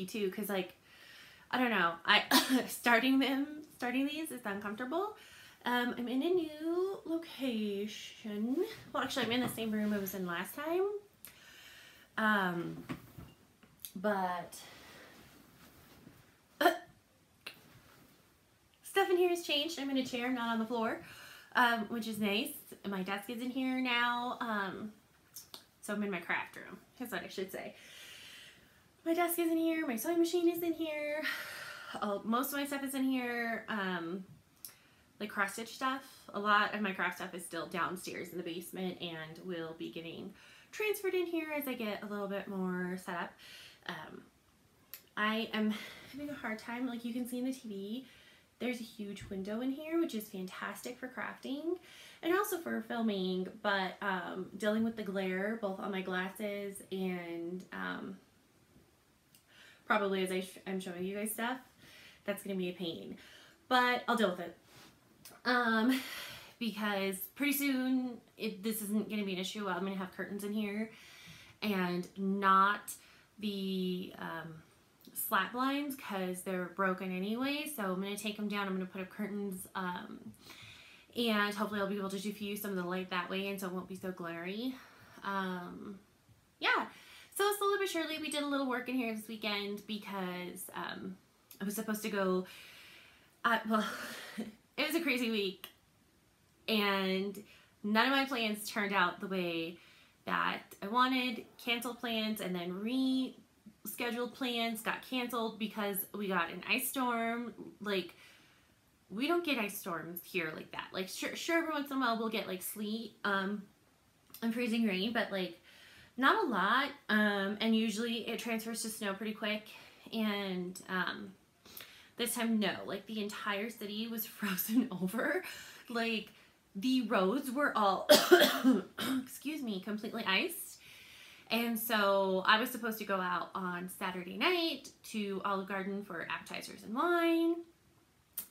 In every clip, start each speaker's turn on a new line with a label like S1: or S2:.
S1: too, because like, I don't know, starting these is uncomfortable. I'm in a new location. Well, actually, I'm in the same room I was in last time. But stuff in here has changed. I'm in a chair, not on the floor, which is nice. My desk is in here now. So I'm in my craft room. That's what I should say. My desk is in here. My sewing machine is in here. Most of my stuff is in here. Like cross stitch stuff. A lot of my craft stuff is still downstairs in the basement and will be getting transferred in here as I get a little bit more set up. I am having a hard time, like you can see in the TV, there's a huge window in here, which is fantastic for crafting and also for filming, but dealing with the glare both on my glasses and probably as I'm showing you guys stuff, that's going to be a pain, but I'll deal with it. Because pretty soon this isn't going to be an issue. I'm going to have curtains in here and not the slat blinds because they're broken anyway. So I'm going to take them down. I'm going to put up curtains and hopefully I'll be able to diffuse some of the light that way and so it won't be so glary. Yeah, so slowly but surely we did a little work in here this weekend because I was supposed to go, well, it was a crazy week and none of my plans turned out the way that I wanted. Canceled plans and then rescheduled plans got canceled because we got an ice storm. Like, we don't get ice storms here like that. Like, sure every once in a while we'll get like sleet and freezing rain, but like not a lot. And usually it transfers to snow pretty quick. And this time, no, like the entire city was frozen over. Like the roads were all, excuse me, completely iced. And so I was supposed to go out on Saturday night to Olive Garden for appetizers and wine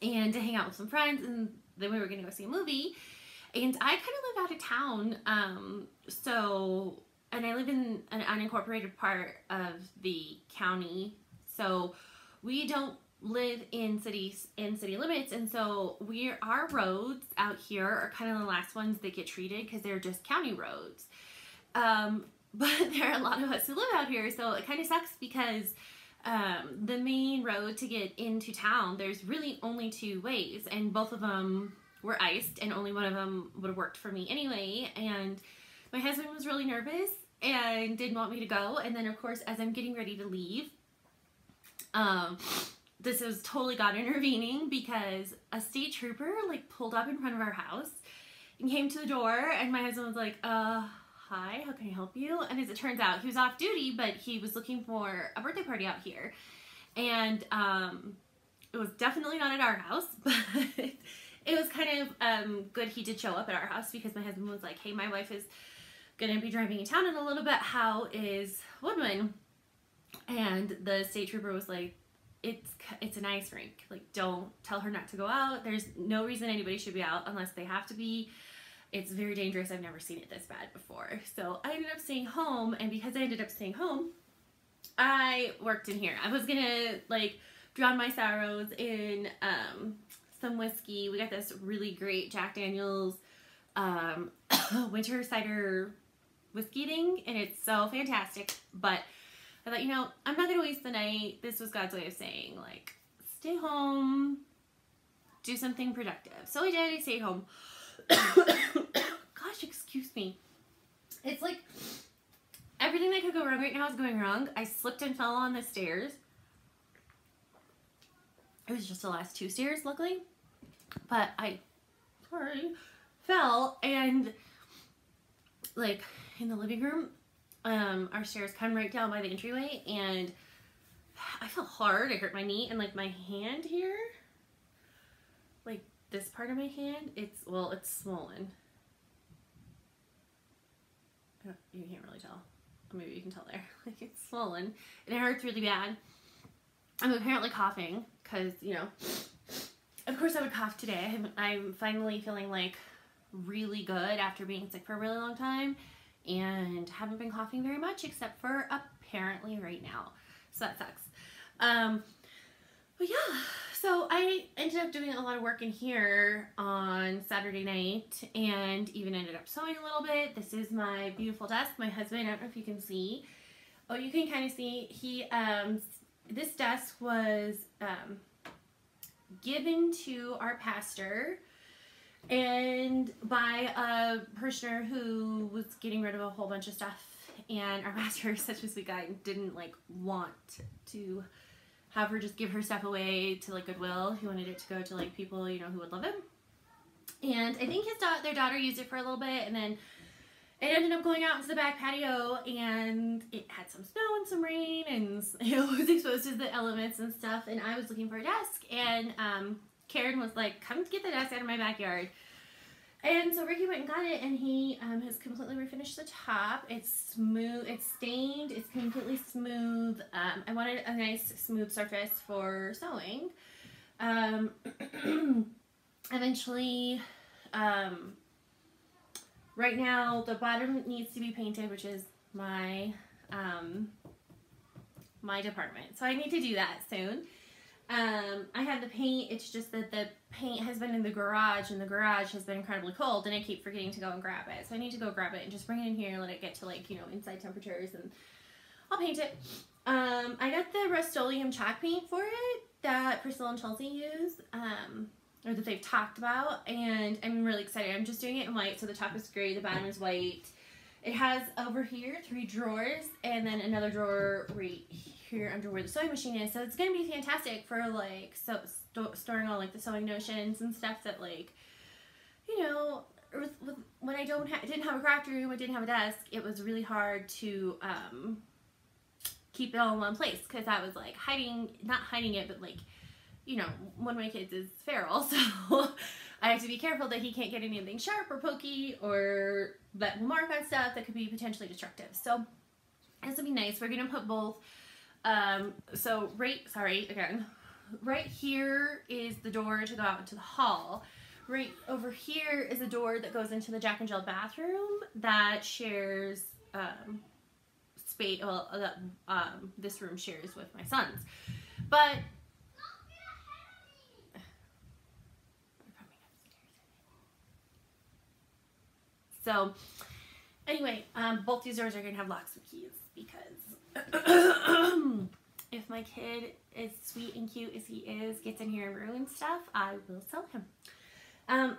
S1: and to hang out with some friends. And then we were going to go see a movie. And I kind of live out of town. And I live in an unincorporated part of the county. So we don't live in city limits, and so our roads out here are kind of the last ones that get treated because they're just county roads. But there are a lot of us who live out here, so it kind of sucks because the main road to get into town, there's really only two ways, and both of them were iced, and only one of them would have worked for me anyway. And my husband was really nervous and didn't want me to go. And then of course, as I'm getting ready to leave, this was totally God intervening because a state trooper like pulled up in front of our house and came to the door, and my husband was like, hi, how can I help you? And as it turns out, he was off duty, but he was looking for a birthday party out here. And it was definitely not at our house, but it was kind of good he did show up at our house because my husband was like, hey, my wife is going to be driving in town in a little bit. How is Woodman? And the state trooper was like, it's an ice rink. Like, don't tell her not to go out. There's no reason anybody should be out unless they have to be. It's very dangerous. I've never seen it this bad before. So I ended up staying home, and because I ended up staying home, I worked in here. I was gonna like drown my sorrows in some whiskey. We got this really great Jack Daniel's winter cider whiskey thing, and it's so fantastic. But I thought, you know, I'm not gonna waste the night. This was God's way of saying, like, stay home, do something productive. So I did. I stayed home. Gosh, excuse me. It's like everything that could go wrong right now is going wrong. I slipped and fell on the stairs. It was just the last two stairs, luckily. But I fell, and like in the living room, our stairs come right down by the entryway, and I felt hard. I hurt my knee and like my hand here, like this part of my hand, it's swollen. You can't really tell. Maybe you can tell there. Like, it's swollen and it hurts really bad. I'm apparently coughing because, you know, of course I would cough today. I'm finally feeling like really good after being sick for a really long time, and haven't been coughing very much except for apparently right now. So that sucks. But yeah, so I ended up doing a lot of work in here on Saturday night and even ended up sewing a little bit. This is my beautiful desk. My husband, I don't know if you can see. Oh, you can kind of see. This desk was given to our pastor and by a parishioner who was getting rid of a whole bunch of stuff. And our pastor is such a sweet guy and didn't like want to have her just give her stuff away to like Goodwill. He wanted it to go to like people, you know, who would love him. And I think their daughter used it for a little bit, and then it ended up going out into the back patio, and it had some snow and some rain, and it was exposed to the elements and stuff. And I was looking for a desk, and Karen was like, "Come get the desk out of my backyard." And so Ricky went and got it, and he has completely refinished the top. It's smooth, it's stained, it's completely smooth. I wanted a nice smooth surface for sewing. Eventually, right now the bottom needs to be painted, which is my my department. So I need to do that soon. I have the paint, it's just that the paint has been in the garage, and the garage has been incredibly cold, and I keep forgetting to go and grab it. So I need to go grab it and just bring it in here and let it get to like, you know, inside temperatures, and I'll paint it. I got the Rust-Oleum chalk paint for it that Priscilla and Chelsea use, or that they've talked about, and I'm really excited. I'm just doing it in white, so the top is gray, the bottom is white. It has over here 3 drawers, and then another drawer right here under where the sewing machine is. So it's going to be fantastic for like storing all like the sewing notions and stuff that, like, you know, when I didn't have a craft room, I didn't have a desk, it was really hard to keep it all in one place, because I was like not hiding it, but like, you know, one of my kids is feral, so I have to be careful that he can't get anything sharp or pokey or that will mark on stuff that could be potentially destructive. So this will be nice. We're gonna put both. So right here is the door to go out into the hall. Right over here is a door that goes into the Jack and Jill bathroom that shares space. Well, this room shares with my sons, but. So anyway, both these doors are going to have locks and keys, because if my kid, as sweet and cute as he is, gets in here and ruins stuff, I will sell him. Not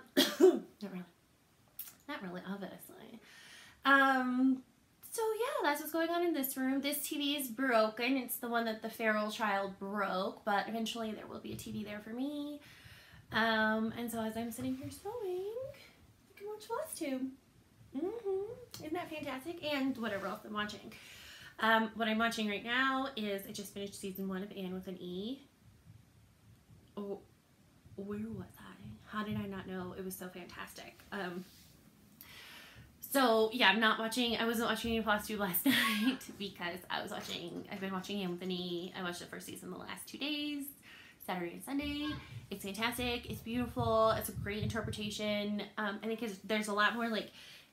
S1: really, obviously. So yeah, that's what's going on in this room. This TV is broken. It's the one that the feral child broke, but eventually there will be a TV there for me. And so as I'm sitting here sewing, you can watch Flosstube. Isn't that fantastic? And whatever else I'm watching. What I'm watching right now is, I just finished season 1 of Anne with an E. Oh, where was I? How did I not know? It was so fantastic. So yeah, I wasn't watching any Flosstube last night because I've been watching Anne with an E. I watched the first season the last 2 days, Saturday and Sunday. It's fantastic. It's beautiful. It's a great interpretation. I think there's a lot more like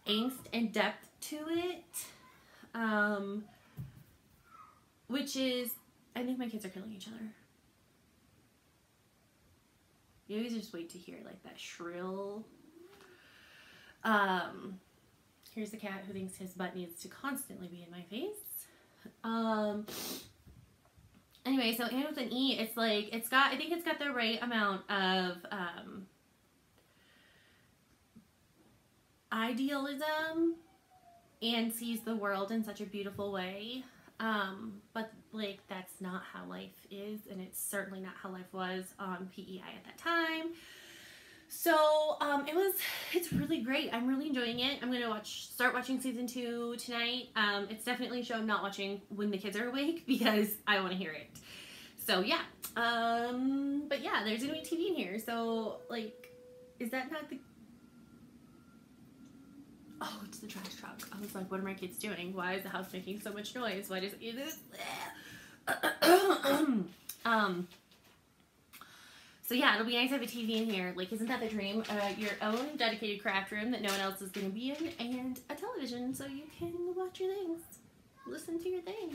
S1: angst and depth to it, which is, I think my kids are killing each other. You always just wait to hear like that shrill. Here's the cat who thinks his butt needs to constantly be in my face. Anyway, so Anne with an E, it's like, I think it's got the right amount of idealism and sees the world in such a beautiful way. But like, that's not how life is, and it's certainly not how life was on PEI at that time. So it's really great. I'm really enjoying it. I'm gonna start watching season 2 tonight. It's definitely a show I'm not watching when the kids are awake because I want to hear it. So yeah. But yeah, there's gonna be TV in here. So like, is that not the? Oh, it's the trash truck. I was like, what are my kids doing? Why is the house making so much noise? Why does it do this? So yeah, it'll be nice to have a TV in here. Like, isn't that the dream? Your own dedicated craft room that no one else is going to be in, and a television so you can watch your things, listen to your things.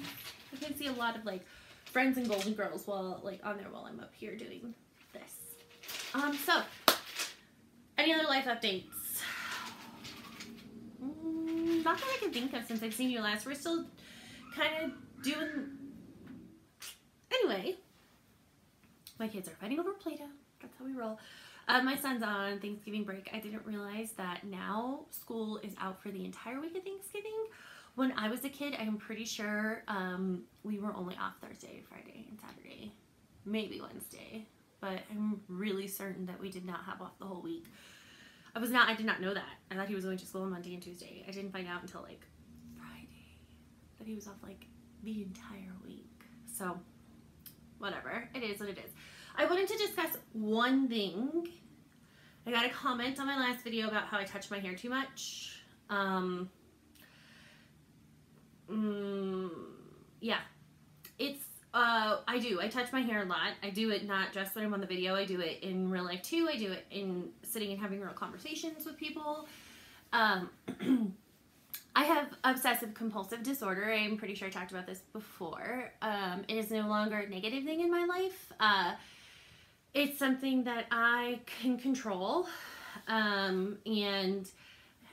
S1: You can see a lot of like friends and Golden Girls while I'm up here doing this. So any other life updates? Not that I can think of since I've seen you last. We're still kind of doing... Anyway, my kids are fighting over Play-Doh. That's how we roll. My son's on Thanksgiving break. I didn't realize that now school is out for the entire week of Thanksgiving. When I was a kid, I'm pretty sure we were only off Thursday, Friday, and Saturday. Maybe Wednesday. But I'm really certain that we did not have off the whole week. I did not know that. I thought he was going to school on Monday and Tuesday. I didn't find out until like Friday that he was off like the entire week. So whatever, it is what it is. I wanted to discuss one thing. I got a comment on my last video about how I touch my hair too much. Yeah, it's I touch my hair a lot. I do it not just when I'm on the video, I do it in real life too. I do it in sitting and having real conversations with people. I have obsessive compulsive disorder. I'm pretty sure I talked about this before. It is no longer a negative thing in my life. It's something that I can control, and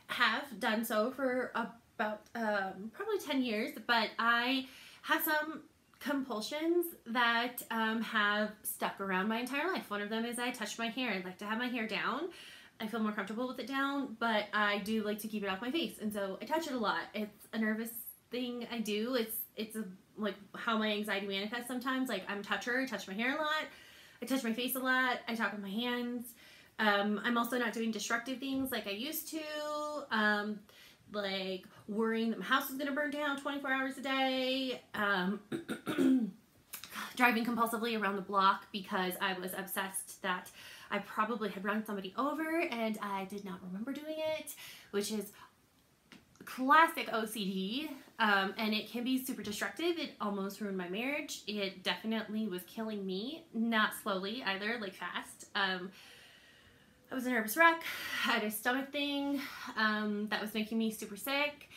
S1: have done so for about probably 10 years, but I have some compulsions that have stuck around my entire life. One of them is I touch my hair. I like to have my hair down. I feel more comfortable with it down, but I do like to keep it off my face, and so I touch it a lot. It's a nervous thing I do. It's like how my anxiety manifests sometimes. Like, I'm a toucher. I touch my hair a lot. I touch my face a lot. I talk with my hands. I'm also not doing destructive things like I used to. Like worrying that my house is going to burn down 24 hours a day. Driving compulsively around the block because I was obsessed that I probably had run somebody over and I did not remember doing it, which is classic OCD, and it can be super destructive. It almost ruined my marriage. It definitely was killing me, not slowly either, like fast. I was a nervous wreck. I had a stomach thing that was making me super sick,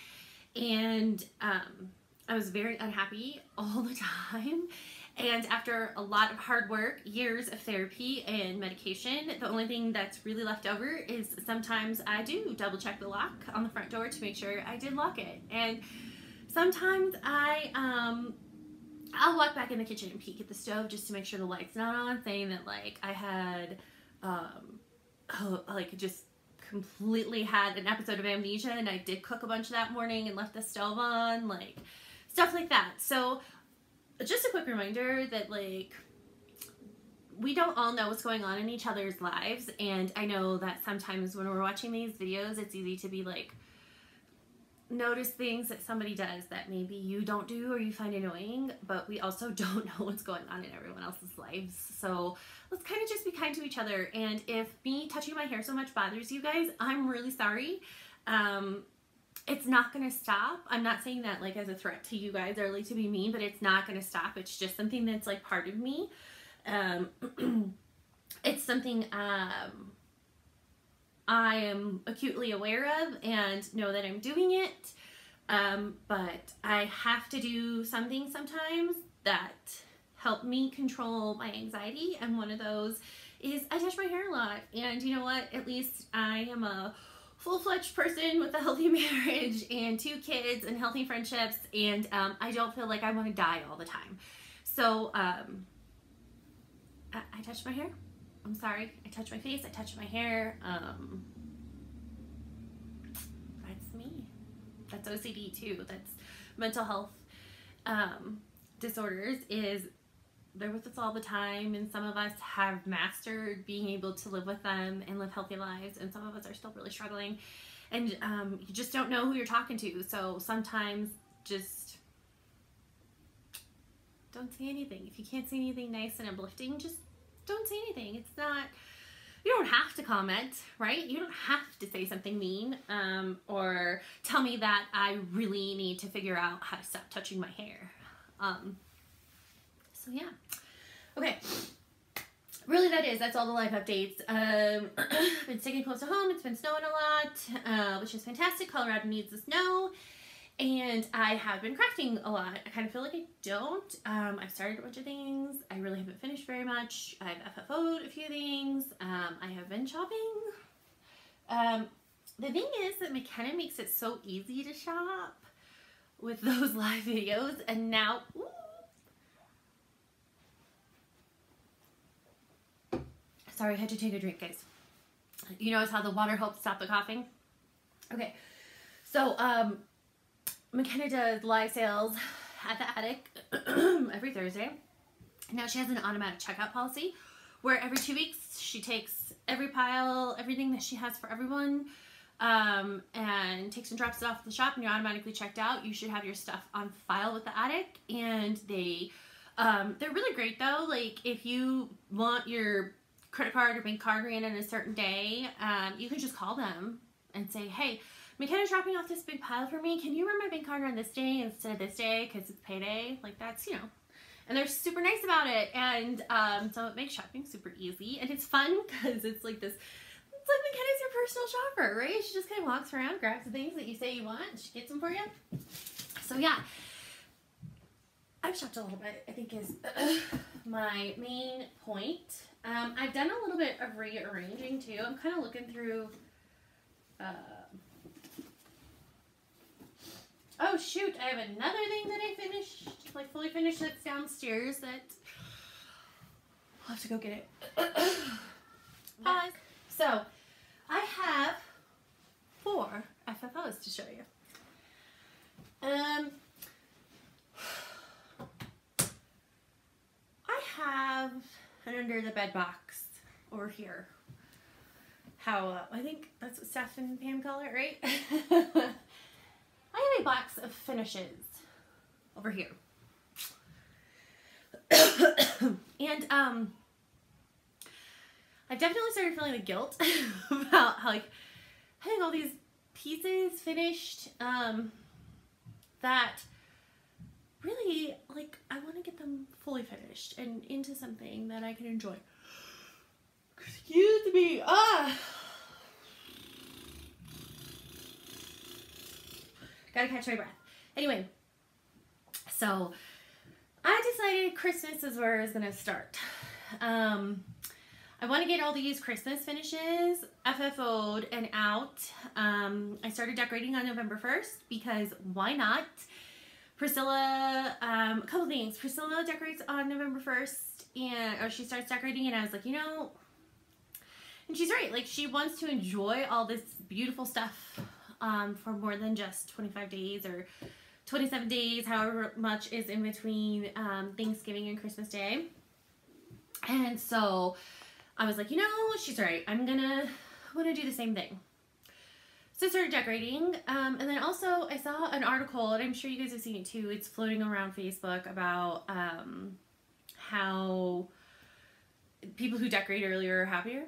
S1: and I was very unhappy all the time. And after a lot of hard work, years of therapy and medication, the only thing that's really left over is sometimes I do double check the lock on the front door to make sure I did lock it. And sometimes I'll walk back in the kitchen and peek at the stove just to make sure the light's not on, saying that like I had like just completely had an episode of amnesia and I did cook a bunch that morning and left the stove on, like stuff like that. So just a quick reminder that like we don't all know what's going on in each other's lives, and I know that sometimes when we're watching these videos it's easy to be like notice things that somebody does that maybe you don't do or you find annoying, but we also don't know what's going on in everyone else's lives. So let's kind of just be kind to each other, and if me touching my hair so much bothers you guys, I'm really sorry. It's not gonna stop. I'm not saying that like as a threat to you guys or like to be mean, but it's not gonna stop. It's just something that's like part of me. It's something I am acutely aware of and know that I'm doing it. But I have to do something sometimes that help me control my anxiety, and one of those is I touch my hair a lot. And you know what? At least I am a full-fledged person with a healthy marriage and 2 kids and healthy friendships, and I don't feel like I want to die all the time. So I touch my hair. I'm sorry. I touch my face. I touch my hair. That's me. That's OCD too. That's mental health disorders. They're with us all the time, and some of us have mastered being able to live with them and live healthy lives, and some of us are still really struggling, and you just don't know who you're talking to. So sometimes just don't say anything. If you can't say anything nice and uplifting, just don't say anything. It's not, you don't have to comment, right? You don't have to say something mean or tell me that I really need to figure out how to stop touching my hair. So yeah, okay, really that's all the life updates. Been sticking close to home. It's been snowing a lot, which is fantastic. Colorado needs the snow, And I have been crafting a lot. I kind of feel like I don't. I've started a bunch of things. I really haven't finished very much. I've FFO'd a few things. I have been shopping. The thing is that McKenna makes it so easy to shop with those live videos, and now, sorry, I had to take a drink, guys. You notice how the water helps stop the coughing? Okay, so McKenna does live sales at the attic every Thursday. Now she has an automatic checkout policy where every 2 weeks she takes every pile, everything that she has for everyone, and takes and drops it off at the shop, and you're automatically checked out. You should have your stuff on file with the attic, and they're really great though. Like if you want your credit card or bank card ran in a certain day, you can just call them and say, hey, McKenna's dropping off this big pile for me. Can you run my bank card on this day instead of this day because it's payday? Like that's, you know, and they're super nice about it. And so it makes shopping super easy, and it's fun because it's like this, it's like McKenna's your personal shopper, right? She just kind of walks around, grabs the things that you say you want, and she gets them for you. So yeah, I've shopped a little bit, I think is my main point. I've done a little bit of rearranging too. I'm kind of looking through, oh shoot, I have another thing that I finished, like fully finished, that's downstairs that I'll have to go get it. Pause. So I have 4 FFOs to show you. I have an under the bed box over here. How, I think that's what Steph and Pam call it, right? I have a box of finishes over here. And I've definitely started feeling the guilt about how, like, having all these pieces finished that really, like, I want to get them fully finished and into something that I can enjoy. Excuse me. Gotta catch my breath. Anyway, so I decided Christmas is where I was gonna start. I want to get all these Christmas finishes FFO'd and out. I started decorating on November 1st because why not? Priscilla, a couple things. Priscilla decorates on November 1st, or she starts decorating, and I was like, you know, and she's right. Like, she wants to enjoy all this beautiful stuff for more than just 25 days or 27 days, however much is in between Thanksgiving and Christmas Day. And so I was like, you know, she's right. I want to do the same thing. So I started decorating, and then also I saw an article, and I'm sure you guys have seen it too. It's floating around Facebook about how people who decorate earlier are happier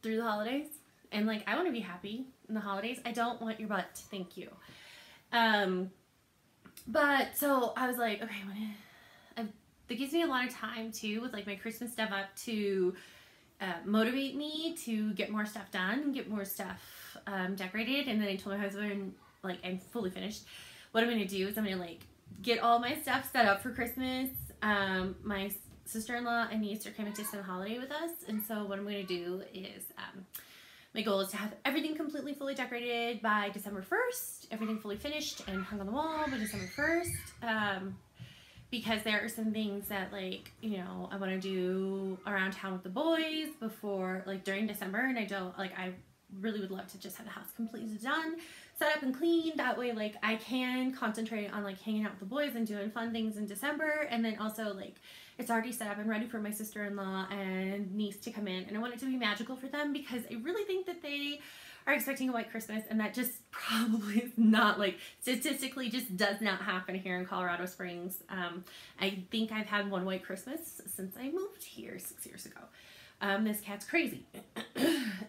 S1: through the holidays. And like, I want to be happy in the holidays. I don't want your butt. Thank you. But so I was like, okay, that gives me a lot of time too with like my Christmas stuff up to motivate me to get more stuff done and get more stuff decorated. And then I told my husband, like, I'm fully finished. What I'm going to do is I'm going to like get all my stuff set up for Christmas. My sister-in-law and niece are coming to spend the holiday with us. And so what I'm going to do is my goal is to have everything completely fully decorated by December 1st, everything fully finished and hung on the wall by December 1st. Because there are some things that, like, you know, I want to do around town with the boys before, like, during December, and I don't, like, I really would love to just have the house completely done, set up and clean. That way, like, I can concentrate on, like, hanging out with the boys and doing fun things in December, and then also, like, it's already set up and ready for my sister-in-law and niece to come in, and I want it to be magical for them because I really think that they are expecting a white Christmas, and that just probably is not, like, statistically just does not happen here in Colorado Springs. I think I've had one white Christmas since I moved here 6 years ago. This cat's crazy.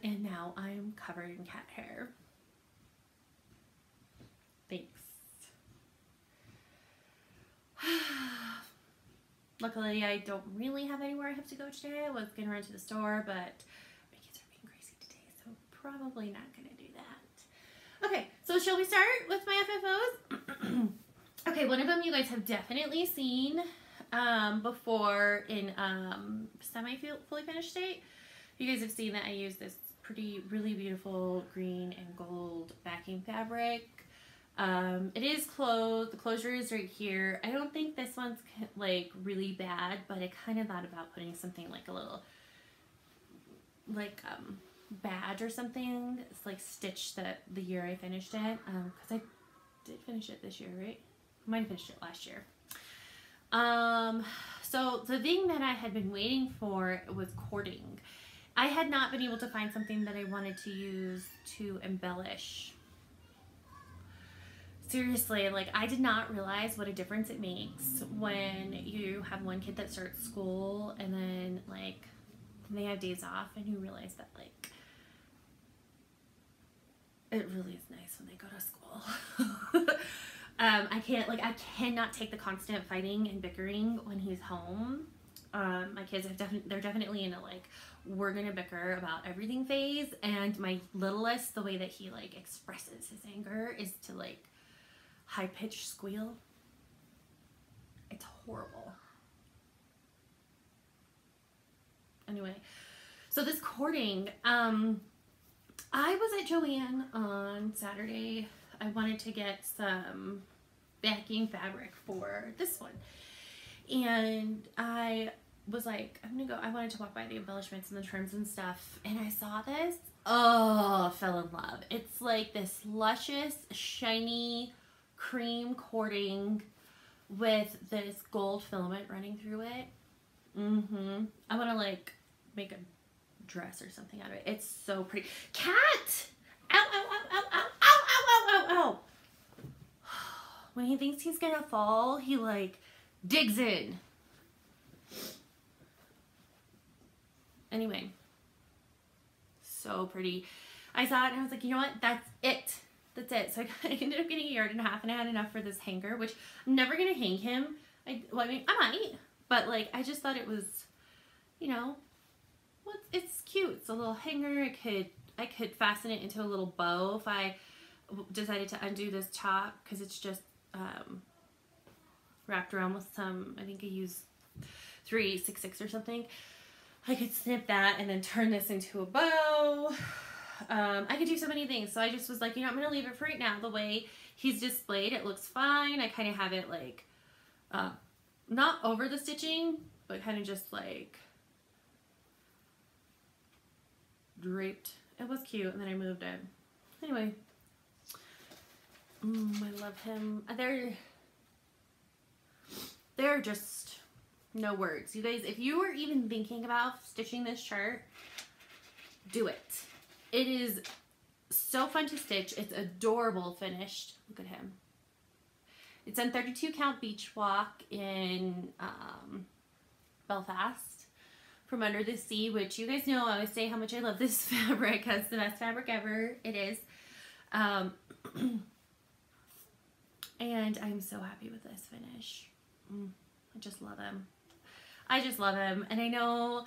S1: And now I'm covered in cat hair. Thanks. Luckily, I don't really have anywhere I have to go today. I was going to run to the store, but my kids are being crazy today, so probably not going to do Okay, so shall we start with my FFOs? Okay, one of them you guys have definitely seen before in fully finished state. You guys have seen that I use this really beautiful green and gold backing fabric. It is closed. The closure is right here. I don't think this one's like really bad, but I kind of thought about putting something like a little badge or something. It's like stitched the year I finished it, because I did finish it this year, right? I might have finished it last year. So the thing that I had been waiting for was cording. I had not been able to find something that I wanted to use to embellish. Seriously, like, I did not realize what a difference it makes when you have one kid that starts school and then like they have days off, and you realize that like it really is nice when they go to school. I cannot take the constant fighting and bickering when he's home. My kids they're definitely in a like, we're gonna bicker about everything phase, and my littlest, the way that he like expresses his anger is to like high-pitched squeal. It's horrible. Anyway, so this cording, I was at Joann on Saturday. I wanted to get some backing fabric for this one, and I was like, I wanted to walk by the embellishments and the trims and stuff, and I saw this. Oh, I fell in love. It's like this luscious, shiny cream cording with this gold filament running through it. I want to like make a dress or something out of it. It's so pretty. Cat! Ow, ow, ow, ow, ow, ow, ow, ow, ow, ow. When he thinks he's gonna fall, he like digs in. Anyway, so pretty. I saw it and I was like, you know what? That's it. That's it. So I ended up getting a yard and a half, and I had enough for this hanger, which I'm never gonna hang him. I might, but like, I just thought it was, you know, it's cute. It's a little hanger. I could fasten it into a little bow if I decided to undo this top, because it's just wrapped around with some, I think I used 366 or something. I could snip that and then turn this into a bow. I could do so many things. So I just was like, you know, I'm going to leave it for right now. The way he's displayed, it looks fine. I kind of have it like, not over the stitching, but kind of just like draped. It was cute, and then I moved it. Anyway, I love him. They're just no words. You guys, if you are even thinking about stitching this shirt, do it. It is so fun to stitch. It's adorable finished. Look at him. It's on 32 count beach walk in Belfast. From Under the Sea, which you guys know I always say how much I love this fabric. It's the best fabric ever. It is. And I'm so happy with this finish. I just love him. I just love him. And I know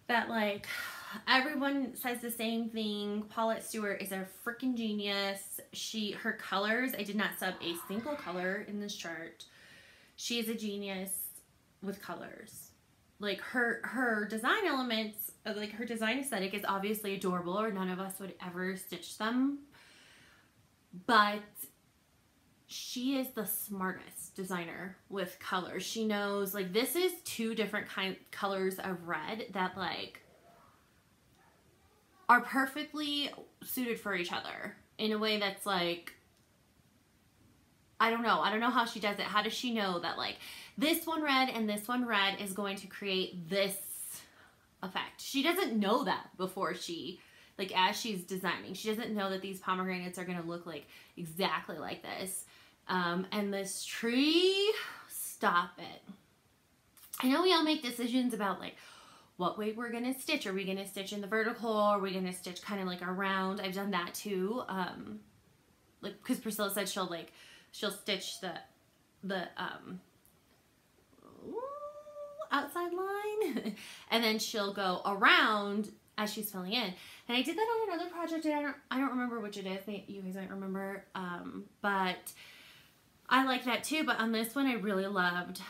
S1: that like everyone says the same thing. Paulette Stewart is a freaking genius. Her colors, I did not sub a single color in this chart. She is a genius with colors. Like her design elements, like her design aesthetic is obviously adorable, or none of us would ever stitch them. But she is the smartest designer with colors. She knows, like, this is two different colors of red that like are perfectly suited for each other in a way that's like, I don't know how she does it. How does she know that like this one red and this one red is going to create this effect? She doesn't know that before she, like, as she's designing. She doesn't know that these pomegranates are going to look like exactly like this. And this tree, stop it. I know we all make decisions about like what way we're going to stitch. Are we going to stitch in the vertical? Or are we going to stitch kind of like around? I've done that too. Like, because Priscilla said she'll stitch the outside line and then she'll go around as she's filling in. And I did that on another project, and I don't remember which it is. You guys might remember, but I like that too. But on this one, I really loved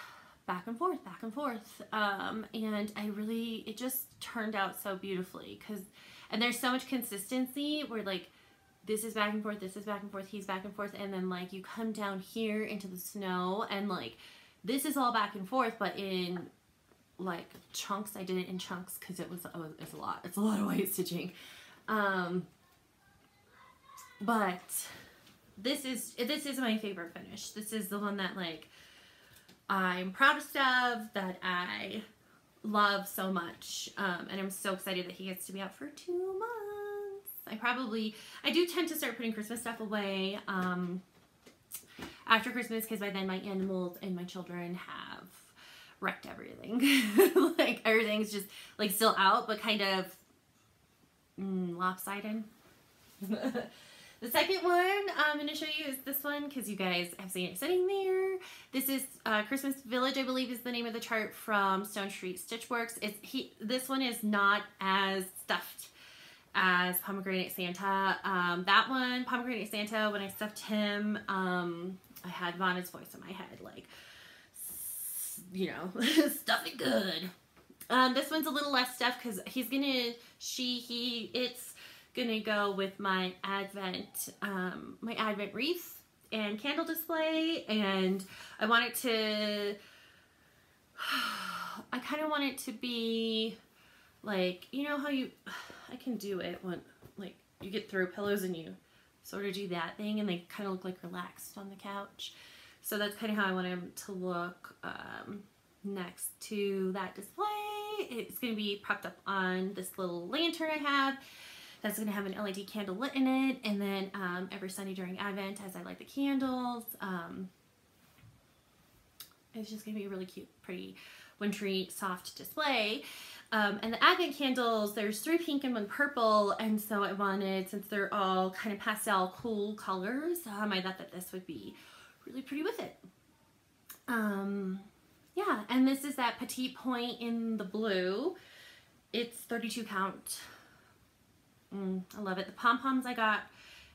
S1: back and forth, and it just turned out so beautifully, and there's so much consistency where like this is back and forth, this is back and forth, he's back and forth, and then like you come down here into the snow, and like this is all back and forth, but in like chunks. I did it in chunks because it's a lot of white stitching, but this is my favorite finish. This is the one that like I'm proudest of, that I love so much, and I'm so excited that he gets to be out for 2 months. I do tend to start putting Christmas stuff away after Christmas, because by then my animals and my children have wrecked everything. Like everything's just like still out, but kind of lopsided. The second one I'm going to show you is this one, because you guys have seen it sitting there. This is Christmas Village, I believe is the name of the chart, from Stone Street Stitchworks. This one is not as stuffed as Pomegranate Santa. That one, Pomegranate Santa, when I stuffed him, I had Vanna's voice in my head, like, you know, stuff it good. This one's a little less stuffed because it's gonna go with my Advent wreath and candle display, and I want it to, I kind of want it to be like, you know how I can do it when like you get throw pillows and you sort of do that thing and they kind of look like relaxed on the couch. So that's kind of how I want them to look next to that display. It's going to be propped up on this little lantern I have. That's going to have an LED candle lit in it. And then every Sunday during Advent, as I light the candles, it's just going to be a really cute, pretty, wintry, soft display. And the Advent candles, there's 3 pink and 1 purple. And so I wanted, since they're all kind of pastel, cool colors, I thought that this would be really pretty with it. Yeah, and this is that petite point in the blue. It's 32 count. I love it. The pom-poms I got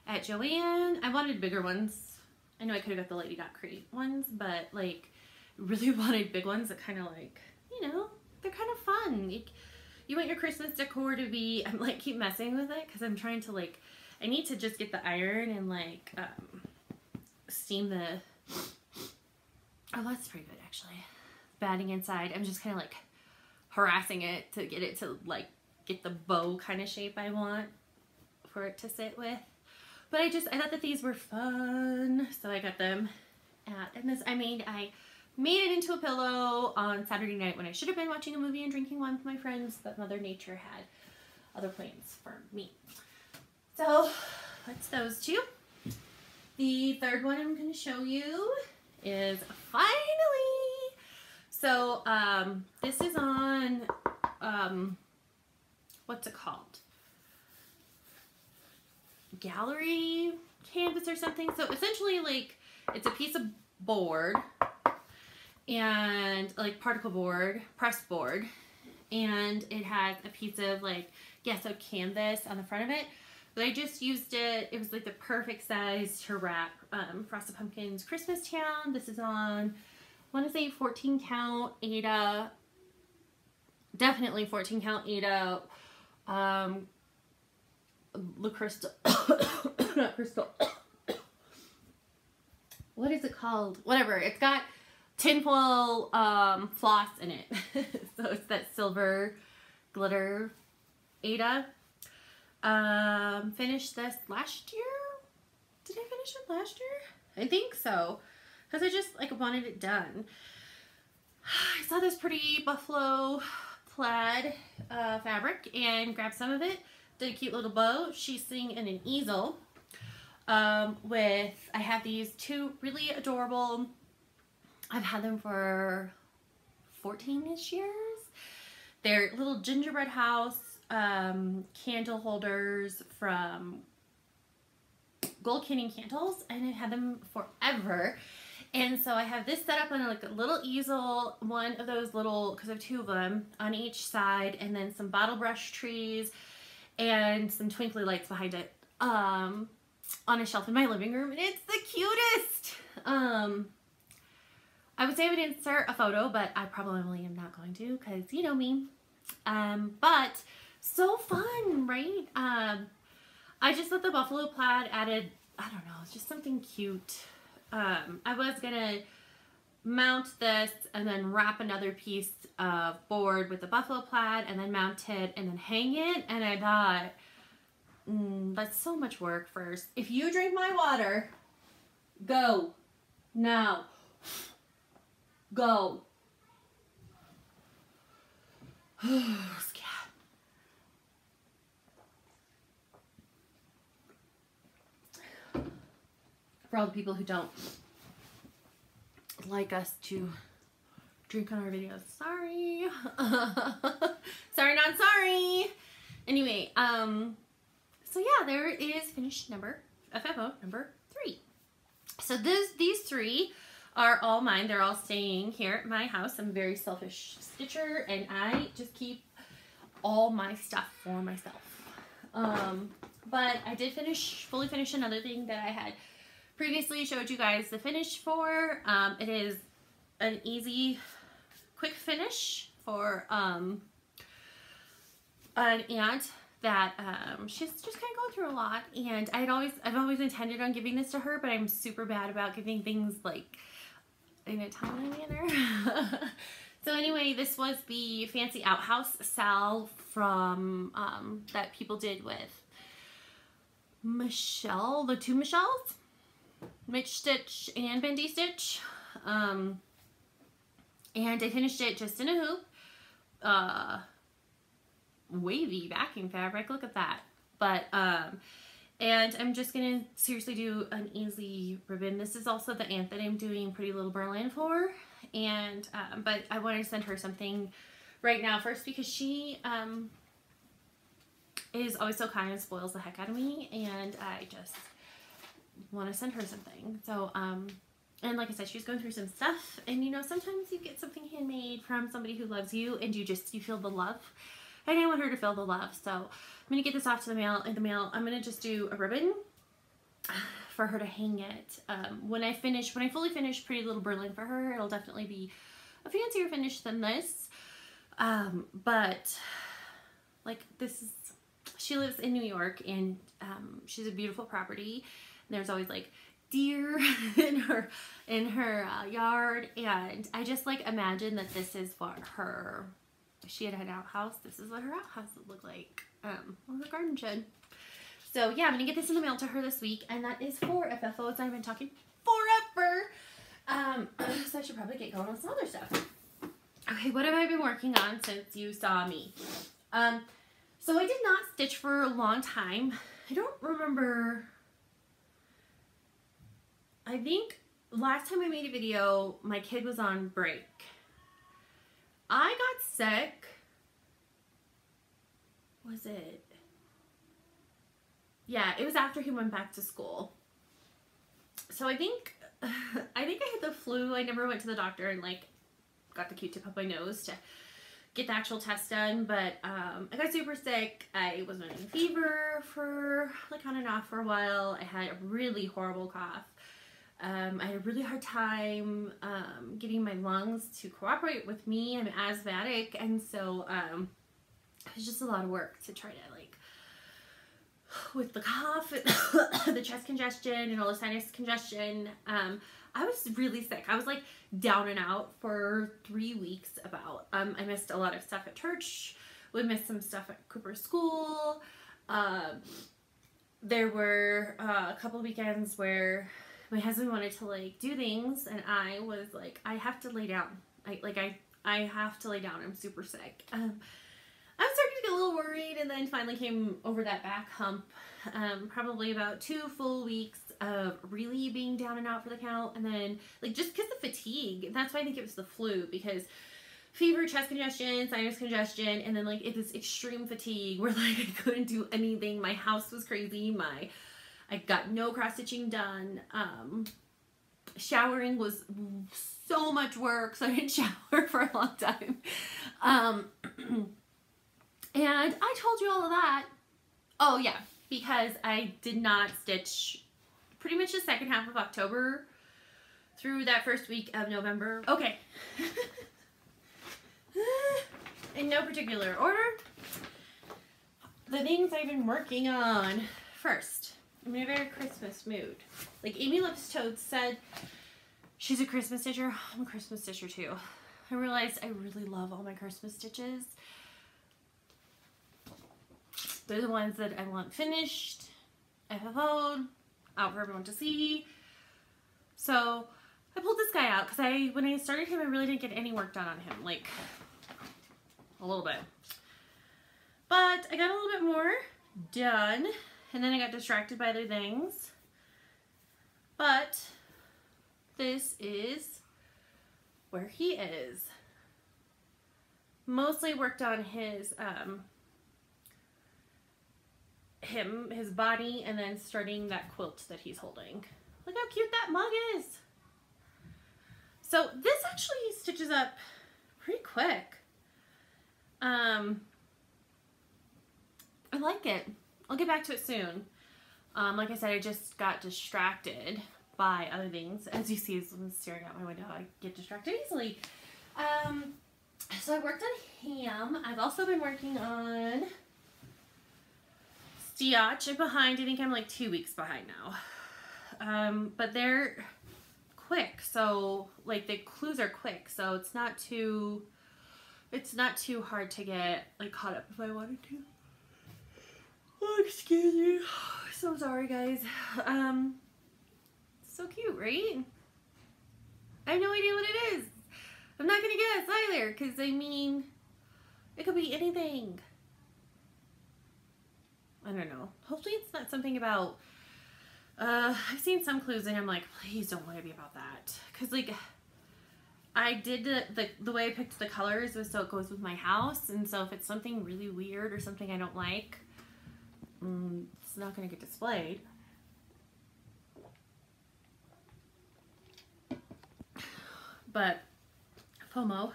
S1: at Joann. I wanted bigger ones. I know I could have got the Lady Got Crate ones, but like really wanted big ones that kind of like, you know, they're kind of fun. You want your Christmas decor to be, I'm like keep messing with it because I'm trying to like, I need to just get the iron and like steam the, oh that's pretty good actually. Batting inside. I'm just kind of like harassing it to get it to like get the bow kind of shape I want for it to sit with. But I thought that these were fun, so I got them and this I made it into a pillow on Saturday night when I should have been watching a movie and drinking wine with my friends, but Mother Nature had other plans for me. So that's those 2. The third one I'm going to show you is finally. So this is on what's it called? Gallery canvas or something. So essentially like it's a piece of board and like particle board, press board, and it has a piece of like gesso canvas on the front of it. But I just used it. It was like the perfect size to wrap Frosted Pumpkin's Christmas Town. This is on, I want to say 14 count Aida. Definitely 14 count Aida. The crystal, not crystal. What is it called? Whatever. It's got tinfoil floss in it. So it's that silver glitter Aida. Finished this last year. Did I finish it last year? I think so. Because I just like wanted it done. I saw this pretty buffalo plaid fabric and grabbed some of it. Did a cute little bow. She's sitting in an easel. I have these 2 really adorable, I've had them for 14-ish years. They're little gingerbread house candle holders from Gold Canyon Candles, and I've had them forever. And so I have this set up on like a little easel, one of those little, because I have two of them on each side, and then some bottle brush trees and some twinkly lights behind it on a shelf in my living room, and it's the cutest. I would say I would insert a photo, but I probably am not going to, because you know me. But so fun, right? I just thought the buffalo plaid added, I don't know, it's just something cute. I was gonna mount this and then wrap another piece of board with the buffalo plaid and then mount it and then hang it, and I thought, that's so much work first. If you drink my water, go now. Go. For all the people who don't like us to drink on our videos, sorry. Sorry, not sorry. Anyway, so yeah, there is finished number, FFO number 3. So these 3 are all mine. They're all staying here at my house. I'm a very selfish stitcher, and I just keep all my stuff for myself. But I did fully finish another thing that I had previously showed you guys the finish for. It is an easy, quick finish for an aunt that she's just kind of going through a lot, and I've always intended on giving this to her, but I'm super bad about giving things like in a timely manner. So anyway, this was the fancy outhouse salve from that people did with Michelle, the 2 Michelles, Mitch Stitch and Bendy Stitch, and I finished it just in a hoop. Wavy backing fabric, look at that. But and I'm just gonna seriously do an easy ribbon. This is also the aunt that I'm doing Pretty Little Berlin for, and but I wanted to send her something right now first, because she is always so kind and spoils the heck out of me, and I just want to send her something. So and like I said, she's going through some stuff, and you know, sometimes you get something handmade from somebody who loves you, and you feel the love. And I want her to feel the love, so I'm gonna get this off to the mail. I'm gonna just do a ribbon for her to hang it. When I fully finish Pretty Little Berlin for her, it'll definitely be a fancier finish than this. But like she lives in New York, and she's a beautiful property. And there's always like deer in her yard, and I just like imagine that this is what her. If she had an outhouse, this is what her outhouse would look like, or her garden shed. So yeah, I'm gonna get this in the mail to her this week, and that is for FFO. I've been talking forever. So I should probably get going on some other stuff. Okay, what have I been working on since you saw me? So I did not stitch for a long time. I don't remember. I think last time I made a video, my kid was on break. I got sick. Was it? Yeah, it was after he went back to school. So I think I had the flu. I never went to the doctor and like got the Q-tip up my nose to get the actual test done, but I got super sick. I was running fever for like on and off for a while. I had a really horrible cough. I had a really hard time getting my lungs to cooperate with me. I'm asthmatic, and so it was just a lot of work to try to like, with the cough, the chest congestion, and all the sinus congestion. I was really sick. I was like down and out for 3 weeks about. I missed a lot of stuff at church. We missed some stuff at Cooper School. There were a couple of weekends where my husband wanted to like do things, and I was like, I have to lay down. I have to lay down. I'm super sick. I'm starting to get a little worried, and then finally came over that back hump. Probably about 2 full weeks of really being down and out for the count, and then like just because the fatigue. That's why I think it was the flu, because fever, chest congestion, sinus congestion, and then like it was extreme fatigue where like I couldn't do anything. My house was crazy. I got no cross stitching done. Showering was so much work, so I didn't shower for a long time. And I told you all of that. Oh yeah, because I did not stitch pretty much the second half of October through that first week of November. Okay. In no particular order, the things I've been working on. First, I'm in a very Christmas mood. Like Amy Lips Toad said, she's a Christmas stitcher. I'm a Christmas stitcher too. I realized I really love all my Christmas stitches. They're the ones that I want finished, FFO'd, out for everyone to see. So I pulled this guy out because when I started him, I really didn't get any work done on him, like a little bit. But I got a little bit more done, and then I got distracted by other things. But this is where he is. Mostly worked on his his body, and then starting that quilt that he's holding. Look how cute that mug is. So this actually stitches up pretty quick. I like it. I'll get back to it soon. Like I said, I just got distracted by other things. As you see, as I'm staring out my window, I get distracted easily. So I worked on him. I've also been working on Stiach. I'm behind. I think I'm like 2 weeks behind now. But they're quick. So like the clues are quick. So it's not too hard to get like caught up if I wanted to. Oh, excuse me. So sorry, guys. So cute, right? I have no idea what it is. I'm not gonna guess either, because I mean, it could be anything. I don't know. Hopefully it's not something about, I've seen some clues and I'm like, please don't let it be about that. Because like, I did the way I picked the colors was so it goes with my house. And so if it's something really weird or something I don't like, it's not going to get displayed. But FOMO.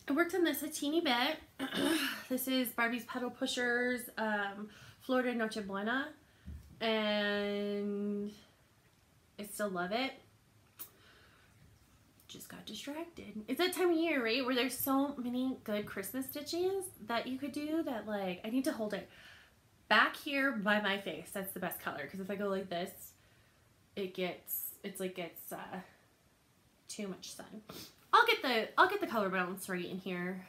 S1: I worked on this a teeny bit. This is Barbie's Pedal Pushers, Florida Noche Buena, and I still love it. Just got distracted. It's that time of year, right, where there's so many good Christmas stitches that you could do that, like, I need to hold it back here by my face. That's the best color, because if I go like this, it's too much sun. I'll get the color balance right in here.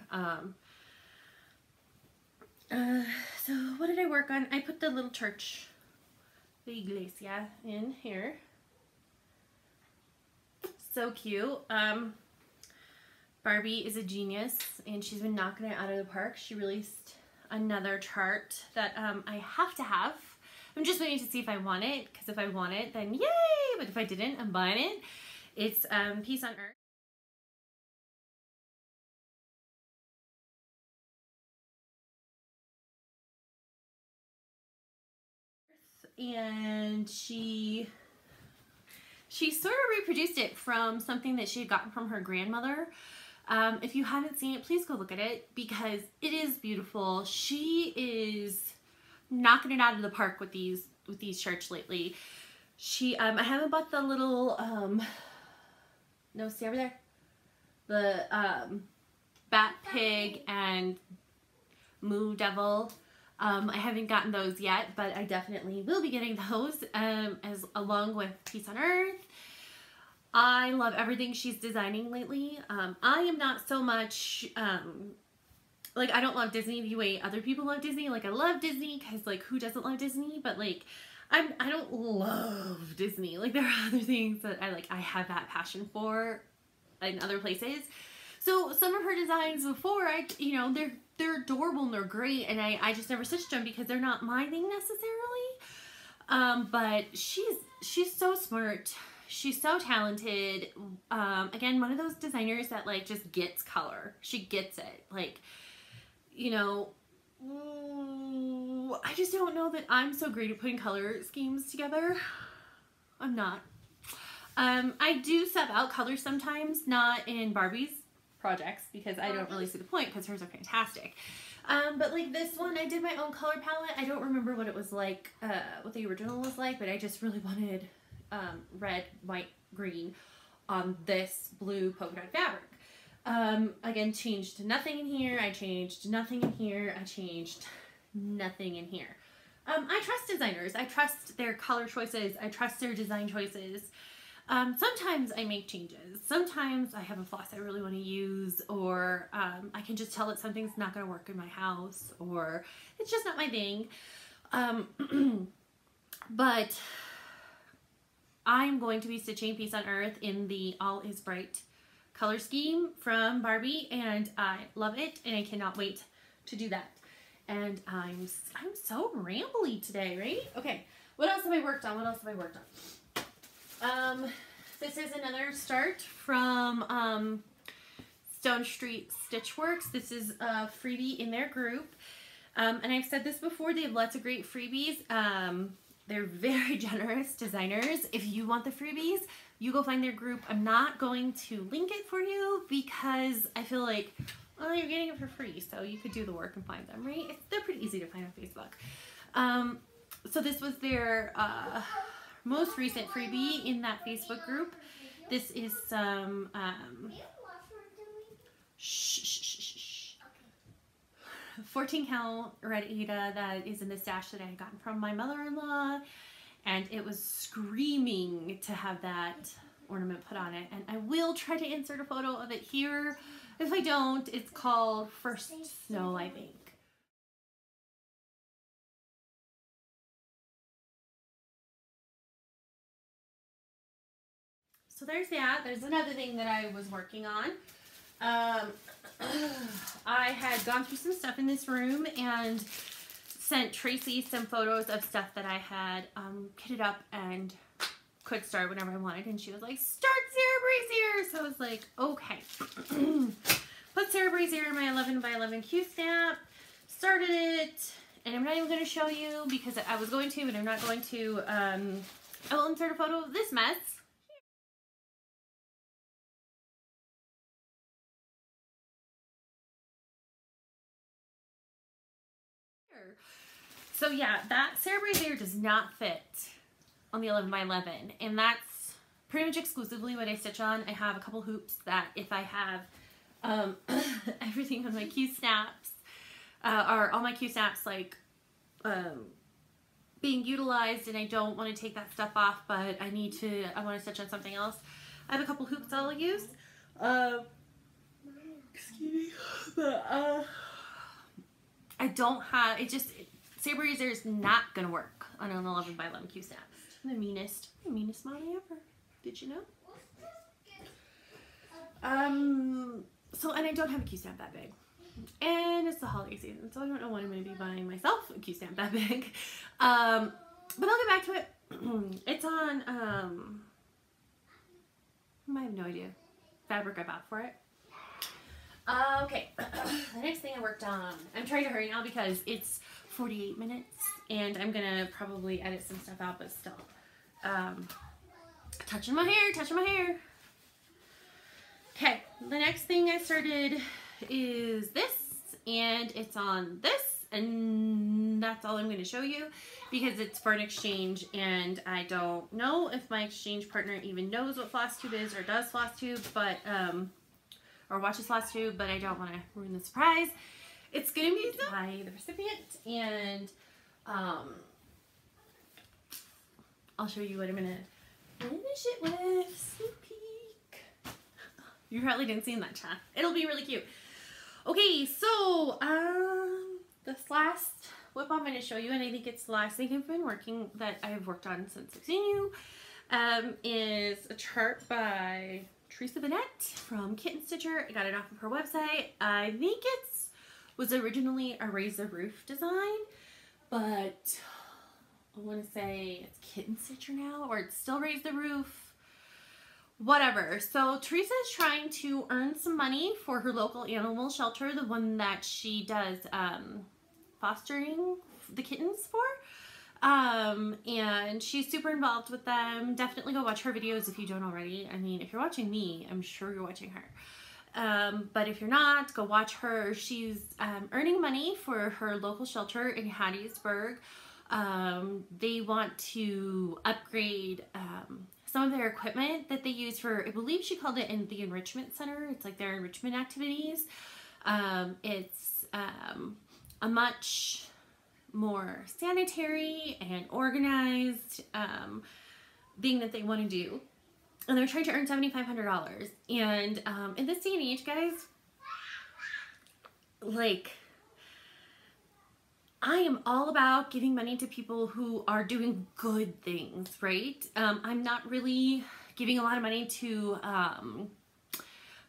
S1: So what did I work on? I put the little church, the iglesia, in here. So cute. Barbie is a genius, and she's been knocking it out of the park. She released another chart that I have to have. I'm just waiting to see if I want it, because if I want it, then yay! But if I didn't, I'm buying it. It's Peace on Earth. And she sort of reproduced it from something that she had gotten from her grandmother. If you haven't seen it, please go look at it, because it is beautiful. She is knocking it out of the park with these shirts lately. I haven't bought the little no, see over there, the Bat Pig and Moo Devil. I haven't gotten those yet, but I definitely will be getting those along with Peace on Earth. I love everything she's designing lately. I am not so much, like, I don't love Disney the way other people love Disney. Like, I love Disney because, like, who doesn't love Disney? But, like, I don't love Disney. Like, there are other things that I have that passion for in other places. So some of her designs before, they're adorable and they're great, and I just never stitched them because they're not my thing necessarily. But she's so smart. She's so talented. Again, one of those designers that, like, just gets color. She gets it. Like, I just don't know that I'm so great at putting color schemes together. I'm not. I do sub out colors sometimes, not in Barbie's projects because I don't really see the point because hers are fantastic. But like this one, I did my own color palette. I don't remember what it was like, what the original was like, but I just really wanted red, white, green on this blue polka dot fabric. Again, changed nothing in here. I changed nothing in here. I changed nothing in here. I trust designers. I trust their color choices. I trust their design choices. Sometimes I make changes. Sometimes I have a floss I really want to use, or I can just tell that something's not going to work in my house, or it's just not my thing. But I'm going to be stitching Peace on Earth in the All Is Bright color scheme from Barbie, and I love it, and I cannot wait to do that. And I'm so rambly today, right? Okay, what else have I worked on? What else have I worked on? This is another start from Stone Street Stitchworks. This is a freebie in their group. And I've said this before, they have lots of great freebies. They're very generous designers. If you want the freebies, you go find their group. I'm not going to link it for you because I feel like, well, you're getting it for free, so you could do the work and find them, right? They're pretty easy to find on Facebook. So this was their most recent freebie in that Facebook group. This is some 14 count red Ada that is in the stash that I had gotten from my mother-in-law, and it was screaming to have that ornament put on it. And I will try to insert a photo of it here. If I don't, it's called First Snow, I think. So there's that. There's another thing that I was working on. I had gone through some stuff in this room and sent Tracy some photos of stuff that I had kitted up and could start whenever I wanted. And she was like, start Sarah Brazier! So I was like, okay. Put Sarah Brazier in my 11 by 11 Q-snap. Started it. And I'm not even going to show you because I was going to, but I'm not going to. I will insert a photo of this mess. So yeah, that Sarah Brazier does not fit on the 11 by 11, and that's pretty much exclusively what I stitch on. I have a couple hoops that if I have everything on my Q-snaps, or all my Q-snaps like being utilized, and I don't want to take that stuff off, but I want to stitch on something else. I have a couple hoops I'll use. Excuse me, but I don't have, Sarah Brazier is not going to work on an 11 by 11 Q-snap. The meanest mommy ever. Did you know? So, and I don't have a Q-snap that big. And it's the holiday season, so I don't know when I'm going to be buying myself a Q-snap that big. But I'll get back to it. It's on, I have no idea. Fabric I bought for it. Okay, the next thing I worked on, I'm trying to hurry now because it's 48 minutes and I'm gonna probably edit some stuff out, but still, touching my hair. Okay, the next thing I started is this, and it's on this, and that's all I'm going to show you because it's for an exchange, and I don't know if my exchange partner even knows what Flosstube is or does Flosstube, but or watches Flosstube, but I don't want to ruin the surprise. It's going to be by the recipient, and I'll show you what I'm going to finish it with. Sneak peek. You probably didn't see in that chat. It'll be really cute. Okay, so this last whip I'm going to show you, and I think it's the last thing I've been working that I've worked on since I've seen you, is a chart by Teresa Bennett from Kitten Stitcher. I got it off of her website. I think it was originally a Raise the Roof design, but I want to say it's Kitten Stitcher now, or it's still Raise the Roof, whatever. So Teresa is trying to earn some money for her local animal shelter, the one that she does fostering the kittens for. And she's super involved with them. Definitely go watch her videos if you don't already. I mean, if you're watching me, I'm sure you're watching her. But if you're not, go watch her. She's earning money for her local shelter in Hattiesburg. They want to upgrade some of their equipment that they use for, I believe she called it in the enrichment center. It's like their enrichment activities. It's a much more sanitary and organized thing that they want to do. And they're trying to earn $7,500. And in this day and age, guys, like, I am all about giving money to people who are doing good things, right? I'm not really giving a lot of money to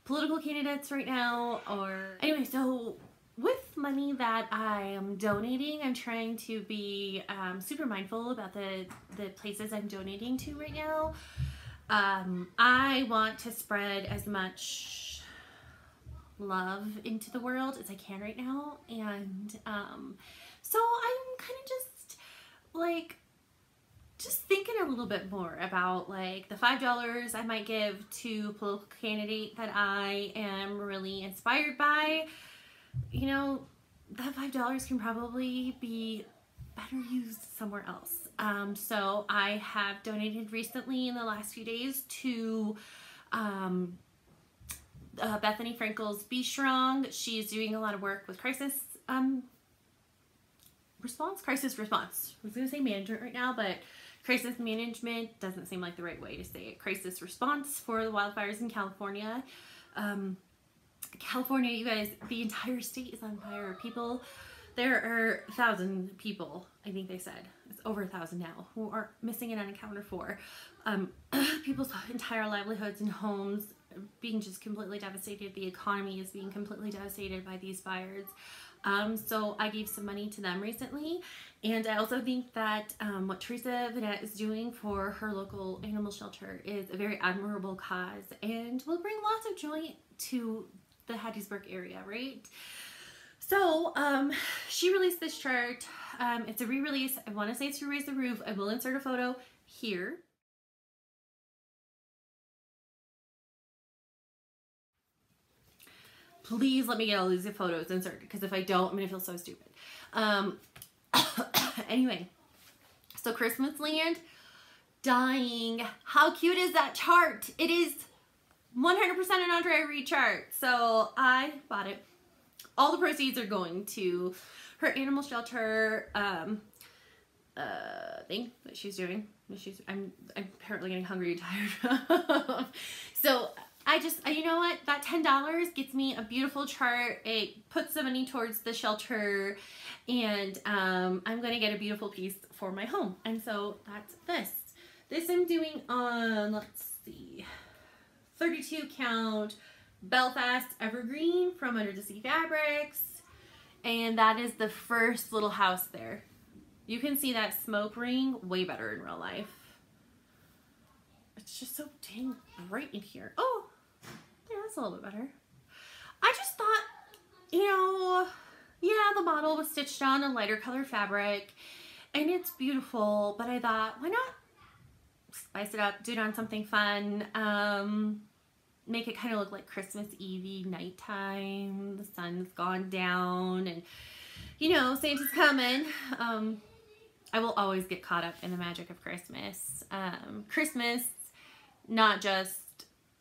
S1: political candidates right now, or anyway, so with money that I am donating, I'm trying to be super mindful about the places I'm donating to right now. I want to spread as much love into the world as I can right now, and so I'm kind of just like thinking a little bit more about like the $5 I might give to a political candidate that I am really inspired by. You know, that $5 can probably be better used somewhere else. So I have donated recently in the last few days to Bethany Frankel's Be Strong. She's doing a lot of work with crisis response. I was going to say management right now, but crisis management doesn't seem like the right way to say it. Crisis response for the wildfires in California. California, you guys, the entire state is on fire. People, there are 1,000 people, I think they said, it's over 1,000 now, who are missing and unaccounted for. People's entire livelihoods and homes being just completely devastated. The economy is being completely devastated by these fires. So I gave some money to them recently, and I also think that what Teresa Vanette is doing for her local animal shelter is a very admirable cause and will bring lots of joy to the Hattiesburg area, right? So she released this chart. It's a re-release. I want to say it's to Raise the Roof. I will insert a photo here. Please let me get all these photos inserted, because if I don't, I'm going to feel so stupid. Anyway, so Christmas Land, dying. How cute is that chart? It is 100% an Andre Reed chart. So I bought it. All the proceeds are going to her animal shelter thing that she's doing. I'm apparently getting hungry and tired. So you know what? That $10 gets me a beautiful chart. It puts the money towards the shelter, and I'm going to get a beautiful piece for my home. And so that's this. This I'm doing on, let's see, 32 count Belfast Evergreen from Under the Sea Fabrics. And that is the first little house there. You can see that smoke ring way better in real life. It's just so dang bright in here. Oh, yeah, that's a little bit better. I just thought, you know, yeah, the model was stitched on a lighter color fabric and it's beautiful, but I thought, why not spice it up, do it on something fun, make it kind of look like Christmas Eve nighttime. The sun's gone down and, you know, Santa's coming. I will always get caught up in the magic of Christmas. Christmas, not just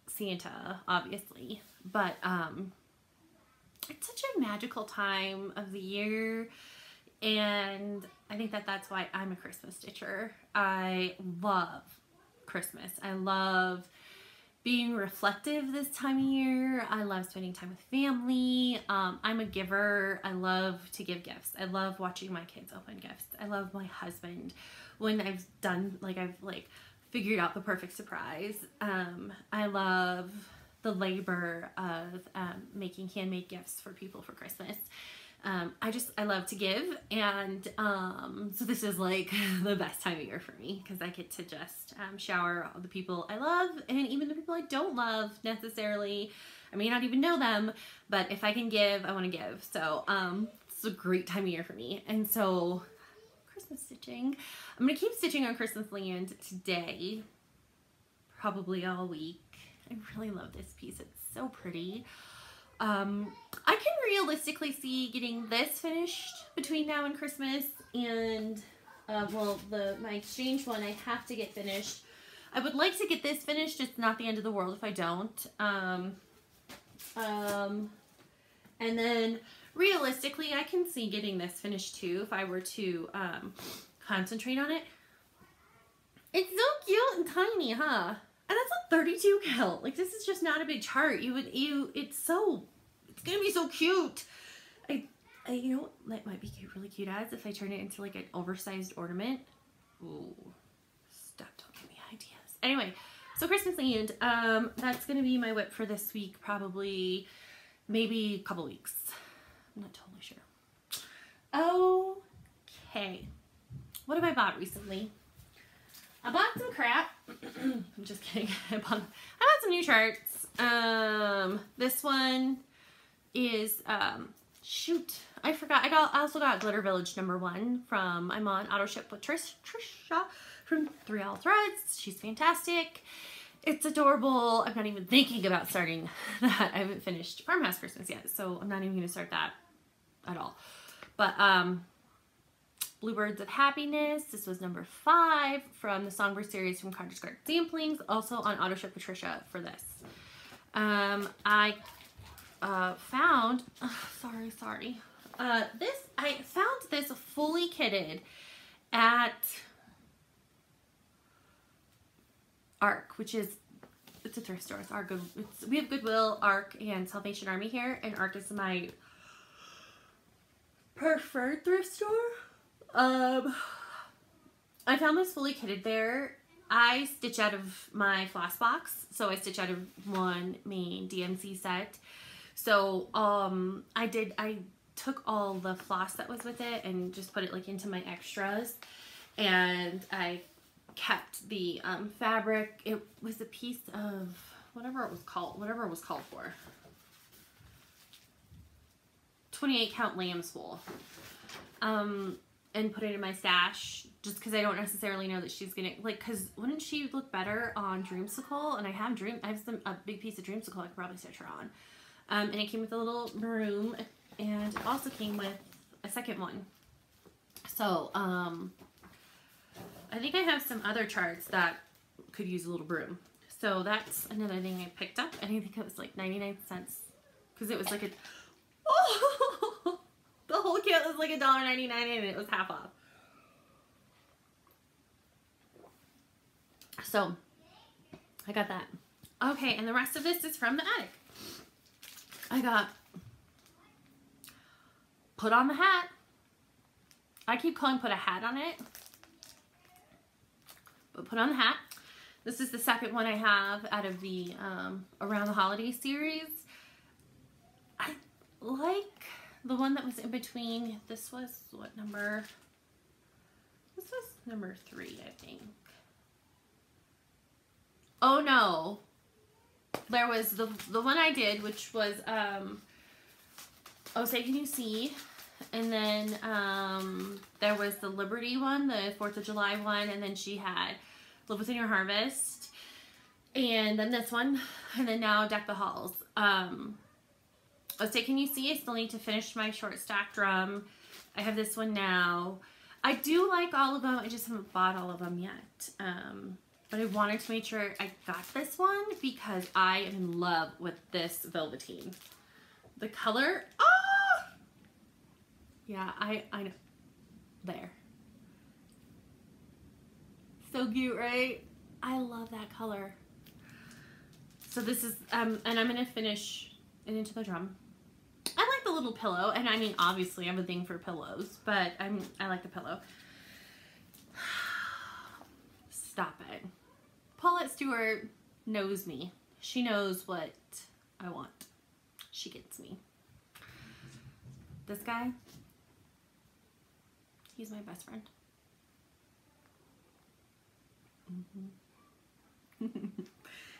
S1: Santa, obviously, but it's such a magical time of the year, and I think that that's why I'm a Christmas stitcher. I love Christmas. I love being reflective this time of year. I love spending time with family. I'm a giver. I love to give gifts. I love watching my kids open gifts. I love my husband when I've figured out the perfect surprise. I love the labor of making handmade gifts for people for Christmas. I love to give, and so this is like the best time of year for me because I get to just shower all the people I love, and even the people I don't love necessarily. I may not even know them, but if I can give, I want to give. So it's a great time of year for me. And so Christmas stitching. I'm going to keep stitching on Christmas Land today, probably all week. I really love this piece. It's so pretty. I can realistically see getting this finished between now and Christmas, and well, my exchange one I have to get finished. I would like to get this finished. It's not the end of the world if I don't. And then realistically, I can see getting this finished too if I were to concentrate on it. It's so cute and tiny, huh? And that's a 32 count. Like, this is just not a big chart. It's gonna be so cute. You know, that might be really cute as if I turn it into like an oversized ornament. Ooh, stop, don't give me ideas. Anyway, so Christmas Land, that's gonna be my whip for this week, probably, maybe a couple weeks. I'm not totally sure. Okay, what have I bought recently? I bought some crap. I'm just kidding. I bought some new charts. This one is, shoot, I forgot. I also got Glitter Village #1 from, I'm on auto ship with Trisha from 3 All Threads. She's fantastic. It's adorable. I'm not even thinking about starting that. I haven't finished Farmhouse Christmas yet, so I'm not even going to start that at all. But, Bluebirds of Happiness. This was _5 from the Songbird series from Cottage Garden Samplings. Also on auto ship Patricia for this. I found, sorry. I found this fully kitted at ARC, which is, it's a thrift store. We have Goodwill, ARC, and Salvation Army here, and ARC is my preferred thrift store. I found this fully kitted there. I stitch out of my floss box, so I stitch out of one main DMC set. So I took all the floss that was with it and just put it like into my extras, and I kept the fabric. It was a piece of whatever it was called for. 28 count lamb's wool. And put it in my stash just because I don't necessarily know that she's gonna, like, because wouldn't she look better on Dreamsicle? And I have a big piece of Dreamsicle I could probably stitch her on. And it came with a little broom, and it also came with a second one. So I think I have some other charts that could use a little broom. So that's another thing I picked up, and I think it was like 99 cents because it was like the whole kit was like $1.99 and it was half off. So I got that. Okay, and the rest of this is from the attic. I got Put on the Hat. I keep calling Put a Hat on it, but Put on the Hat. This is the second one I have out of the Around the Holiday series. I like the one that was in between. This was what number? This was number 3, I think. Oh no. There was the one I did, which was Oh Say Can You See? And then there was the Liberty one, the 4th of July one, and then she had Live Within Your Harvest. And then this one, and then now Deck the Halls. Oh Say Can You See? I still need to finish my short stack drum. I have this one now. I do like all of them. I just haven't bought all of them yet. But I wanted to make sure I got this one because I am in love with this velveteen. The color, oh! Yeah, I know. There. So cute, right? I love that color. So this is, and I'm going to finish it into the drum. I like the little pillow, and I mean, obviously, I have a thing for pillows, but I like the pillow. Stop it. Paulette Stewart knows me. She knows what I want. She gets me. This guy, he's my best friend.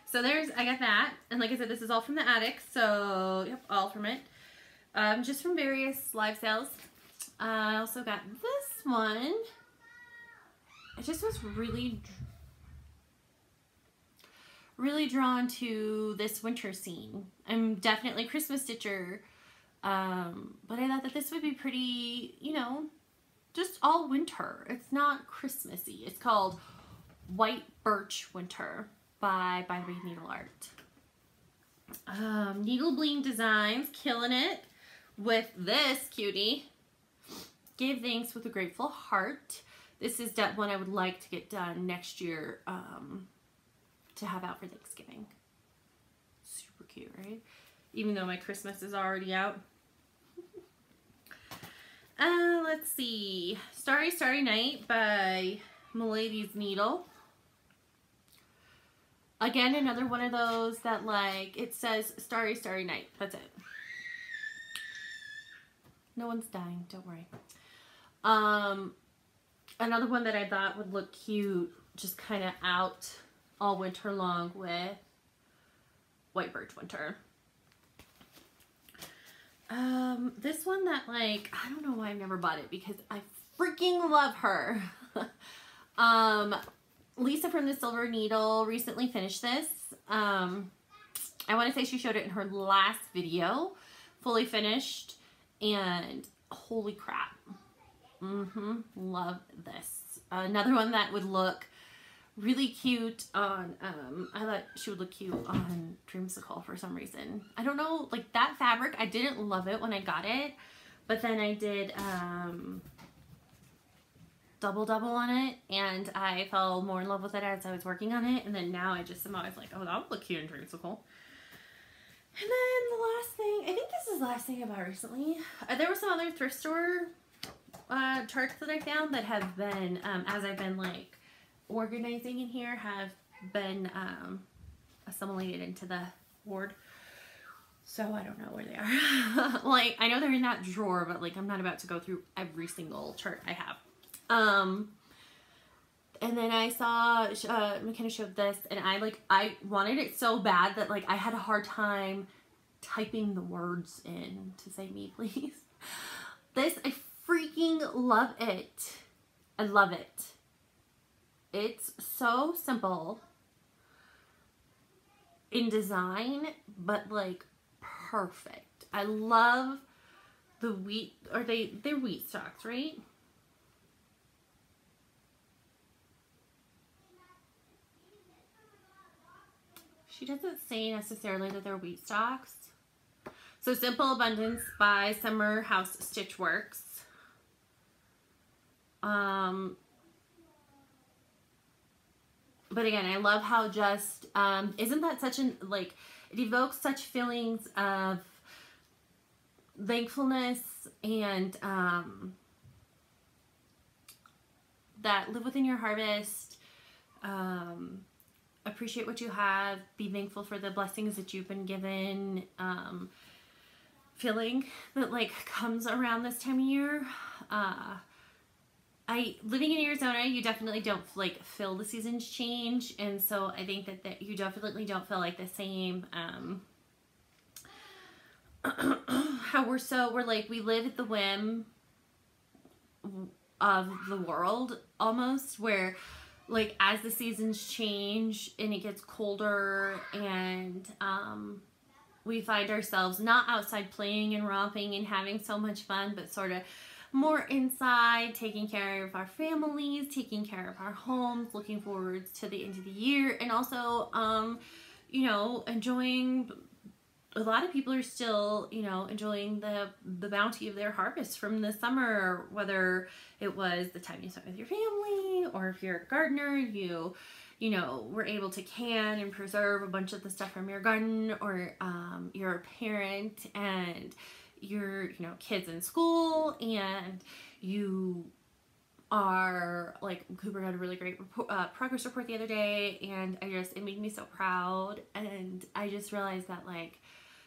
S1: So I got that, and like I said, this is all from the attic, so yep, all from it. Just from various live sales. I also got this one. I just was really drawn to this winter scene. I'm definitely a Christmas stitcher, but I thought that this would be pretty, you know, just all winter. It's not Christmassy. It's called White Birch Winter by Reed Needle Art. Needle Bling Designs, killing it with this cutie. Give Thanks with a Grateful Heart. This is one I would like to get done next year to have out for Thanksgiving. Super cute, right? Even though my Christmas is already out. Let's see. Starry Starry Night by Milady's Needle. Again, another one of those that, like, it says Starry Starry Night. That's it. No one's dying, don't worry. Another one that I thought would look cute, just kind of out all winter long with White Birch Winter. This one that, like, I don't know why I've never bought it because I freaking love her. Lisa from the Silver Needle recently finished this. I want to say she showed it in her last video, fully finished, and holy crap. Love this. Another one that would look really cute on, I thought she would look cute on Dreamsicle for some reason. I don't know, like that fabric, I didn't love it when I got it, but then I did, double on it, and I fell more in love with it as I was working on it, and then now I just somehow was like, oh, that would look cute in Dreamsicle. And then the last thing, I think this is the last thing I bought recently. There were some other thrift store charts that I found that have been, as I've been like organizing in here, have been assimilated into the board. So I don't know where they are. Like, I know they're in that drawer, but like I'm not about to go through every single chart I have. And then I saw, McKenna showed this, and I wanted it so bad that like I had a hard time typing the words in to say me, please. This, I freaking love it. I love it. It's so simple in design, but like perfect. I love the wheat, they're wheat stalks, right? She doesn't say necessarily that they're wheat stalks. So Simple Abundance by Summer House Stitchworks. But again, I love how just, isn't that such an, like, it evokes such feelings of thankfulness and that live within your harvest, appreciate what you have, be thankful for the blessings that you've been given, feeling that like comes around this time of year. Living in Arizona, you definitely don't like feel the seasons change, and so I think that you definitely don't feel like the same how we're like, we live at the whim of the world almost, where like as the seasons change and it gets colder and we find ourselves not outside playing and romping and having so much fun, but sort of more inside, taking care of our families, taking care of our homes, looking forward to the end of the year, and also, you know, enjoying, a lot of people are still, you know, enjoying the bounty of their harvest from the summer, whether it was the time you spent with your family, or if you're a gardener, you know, were able to can and preserve a bunch of the stuff from your garden, or you're a parent and your, you know, kids in school, and you are like, Cooper had a really great progress report the other day, and it made me so proud, and I just realized that, like,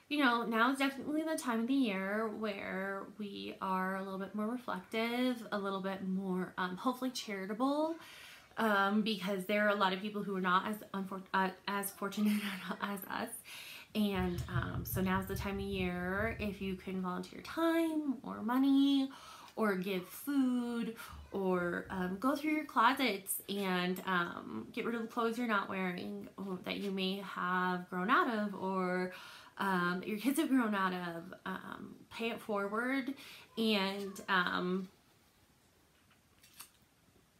S1: you know, now is definitely the time of the year where we are a little bit more reflective, a little bit more hopefully charitable, because there are a lot of people who are not as fortunate as us. And so now's the time of year, if you can volunteer time or money or give food, or go through your closets and get rid of the clothes you're not wearing, or that you may have grown out of, or your kids have grown out of. Pay it forward. And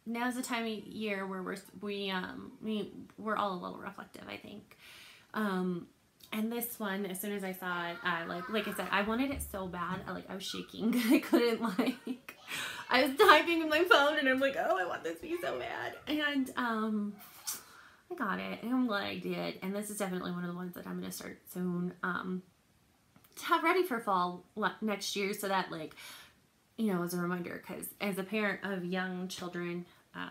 S1: now's the time of year where we're all a little reflective, I think. And this one, as soon as I saw it, I like I said, I wanted it so bad. I was shaking. I couldn't, I was typing in my phone and I'm like, oh, I want this to be so bad. And I got it, and I'm glad I did. And this is definitely one of the ones that I'm going to start soon to have ready for fall next year, so that, as a reminder, because as a parent of young children, I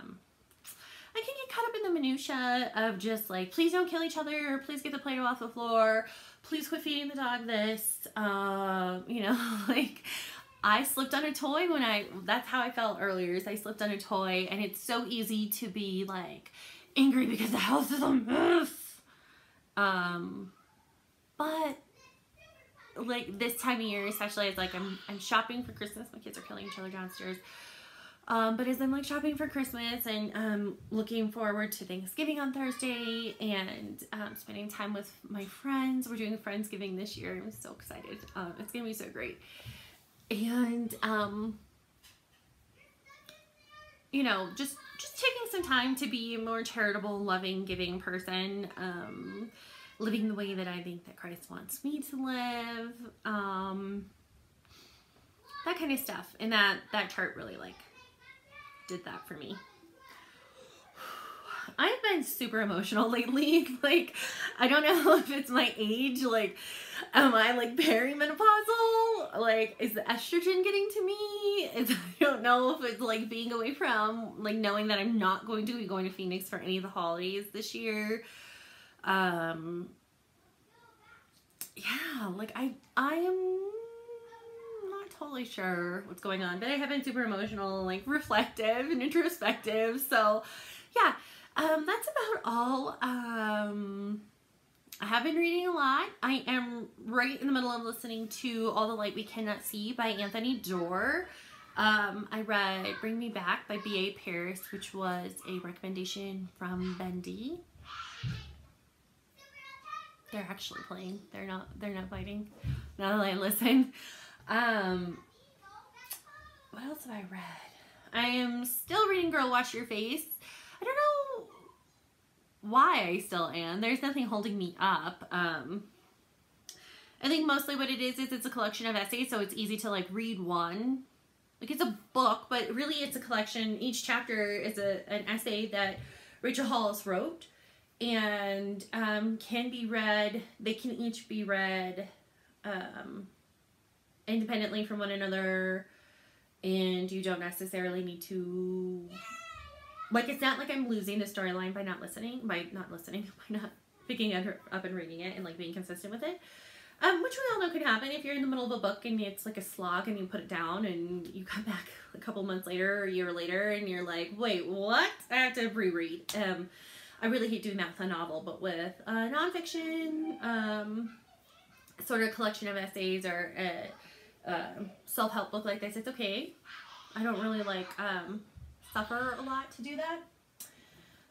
S1: can get caught up in the minutia of just please don't kill each other, or please get the Play-Doh off the floor, please quit feeding the dog this, I slipped on a toy that's how I felt earlier, is I slipped on a toy, and it's so easy to be angry because the house is a mess. But this time of year, especially as I'm shopping for Christmas, my kids are killing each other downstairs. But as I'm shopping for Christmas and looking forward to Thanksgiving on Thursday, and spending time with my friends, we're doing Friendsgiving this year. I'm so excited. It's gonna be so great. And just taking some time to be a more charitable, loving, giving person, living the way that I think that Christ wants me to live, that kind of stuff. And that chart really did that for me. I've been super emotional lately. I don't know if it's my age. Am I perimenopausal? Is the estrogen getting to me? I don't know if it's being away from, knowing that I'm not going to be going to Phoenix for any of the holidays this year. Yeah, I am not totally sure what's going on, but I have been super emotional, reflective and introspective. So yeah, that's about all. I have been reading a lot. I am right in the middle of listening to All the Light We Cannot See by Anthony Doerr. I read Bring Me Back by B.A. Paris, which was a recommendation from Bendy. They're actually playing. They're not fighting. Now that I listen. What else have I read? I am still reading Girl Wash Your Face. I don't know why I still am. There's nothing holding me up. I think mostly what it is it's a collection of essays, so it's easy to read one. It's a book, but really it's a collection. Each chapter is an essay that Rachel Hollis wrote, and can be read. They can each be read independently from one another, and you don't necessarily need to, it's not I'm losing the storyline by not picking it up and reading it and being consistent with it, which we all know can happen if you're in the middle of a book and it's a slog and you put it down and you come back a couple months later or a year later and you're wait, what? I have to reread. I really hate doing that with a novel, but with nonfiction, sort of collection of essays or self-help book like this, it's okay. I don't really suffer a lot to do that.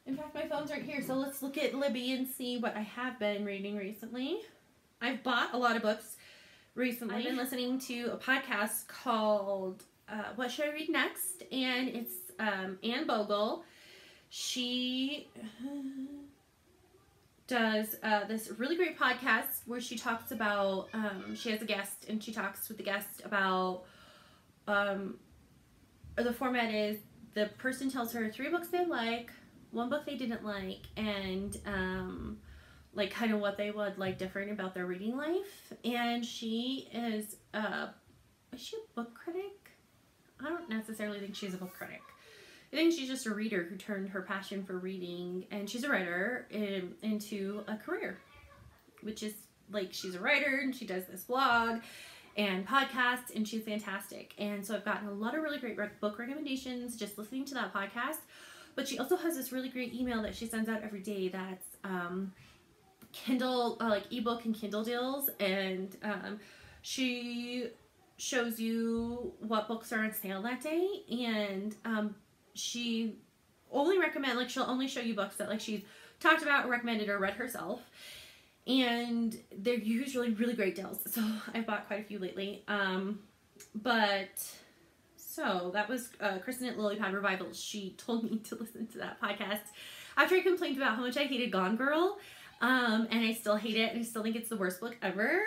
S1: In fact, my phone's right here, so let's look at Libby and see what I have been reading recently. I've bought a lot of books recently. I've been listening to a podcast called What Should I Read Next? And it's Anne Bogle. She does this really great podcast where she talks about, she has a guest and she talks with the guest about, the format is the person tells her 3 books they like, 1 book they didn't like, and kind of what they would like different about their reading life. And she is she a book critic? I don't necessarily think she's a book critic. I think she's just a reader who turned her passion for reading, and she's a writer, into a career, which is she's a writer and she does this blog and podcasts, and she's fantastic. And so I've gotten a lot of really great book recommendations just listening to that podcast. But she also has this really great email that she sends out every day that's Kindle, ebook and Kindle deals, and she shows you what books are on sale that day, and she only recommend, like, she'll only show you books that, like, she's talked about or recommended or read herself, and they're usually really great deals. So I've bought quite a few lately. So that was Kristen at Lilypad Revival. She told me to listen to that podcast after I complained about how much I hated Gone Girl, and I still hate it, and I still think it's the worst book ever.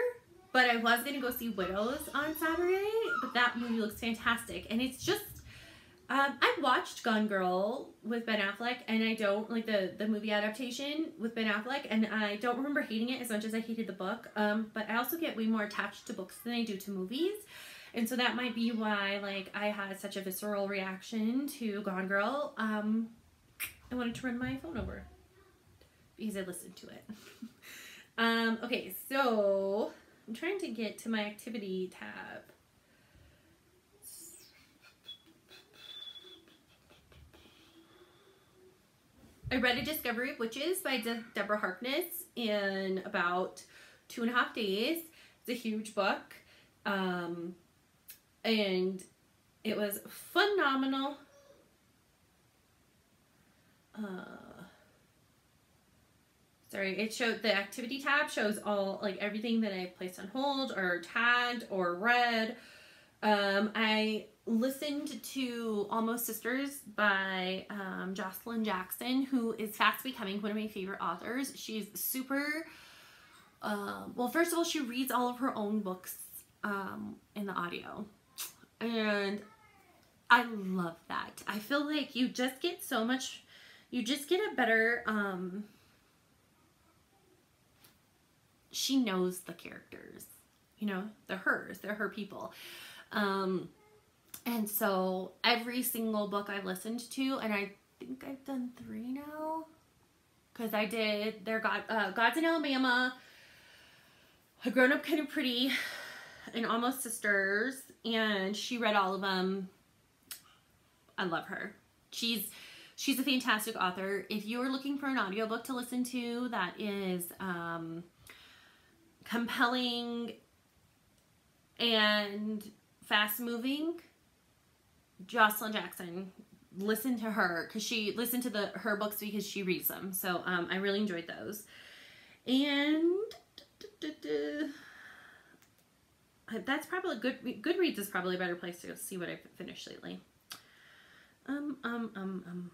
S1: But I was going to go see Widows on Saturday, but that movie looks fantastic. And it's just, I watched Gone Girl with Ben Affleck, and I don't, like the movie adaptation with Ben Affleck, and I don't remember hating it as much as I hated the book. But I also get way more attached to books than I do to movies. And so that might be why, like, I had such a visceral reaction to Gone Girl. I wanted to run my phone over because I listened to it. Okay, so I'm trying to get to my activity tab. I read A Discovery of Witches by Deborah Harkness in about 2.5 days. It's a huge book. And it was phenomenal. Sorry, it showed, the activity tab shows all, like, everything that I placed on hold or tagged or read. I listened to Almost Sisters by Jocelyn Jackson, who is fast becoming one of my favorite authors. She's super, well, first of all, she reads all of her own books in the audio. And I love that. I feel like you just get so much, you just get a better, she knows the characters, you know, they're hers, they're her people. And so every single book I've listened to, and I think I've done 3 now, because I did Gods in Alabama, A Grown Up Kind of Pretty, and Almost Sisters, and she read all of them. I love her. She's a fantastic author. If you're looking for an audiobook to listen to that is compelling and fast moving, Jocelyn Jackson, listen to her, because she listened to her books because she reads them. So I really enjoyed those. And that's probably Goodreads is probably a better place to see what I've finished lately. And I'm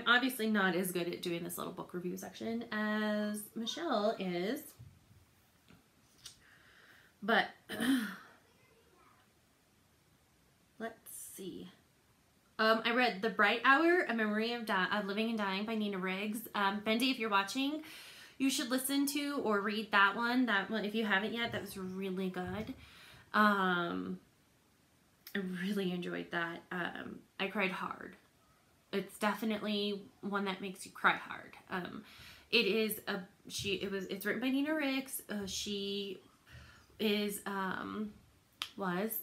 S1: obviously not as good at doing this little book review section as Michelle is, but let's see. I read The Bright Hour, A Memory of Living and Dying by Nina Riggs. Bendy, if you're watching, you should listen to or read that one. That one, if you haven't yet, that was really good. I really enjoyed that. I cried hard. It's definitely one that makes you cry hard. It's written by Nina Riggs. She is was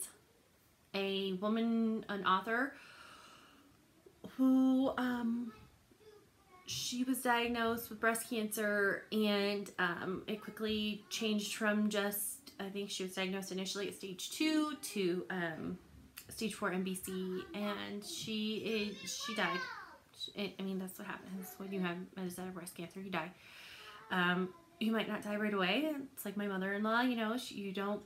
S1: a woman, an author who she was diagnosed with breast cancer, and it quickly changed from just, I think she was diagnosed initially at stage 2 to stage 4 MBC, and she died. I mean, that's what happens when you have metastatic breast cancer. You die. You might not die right away. It's like my mother-in-law, you know, you don't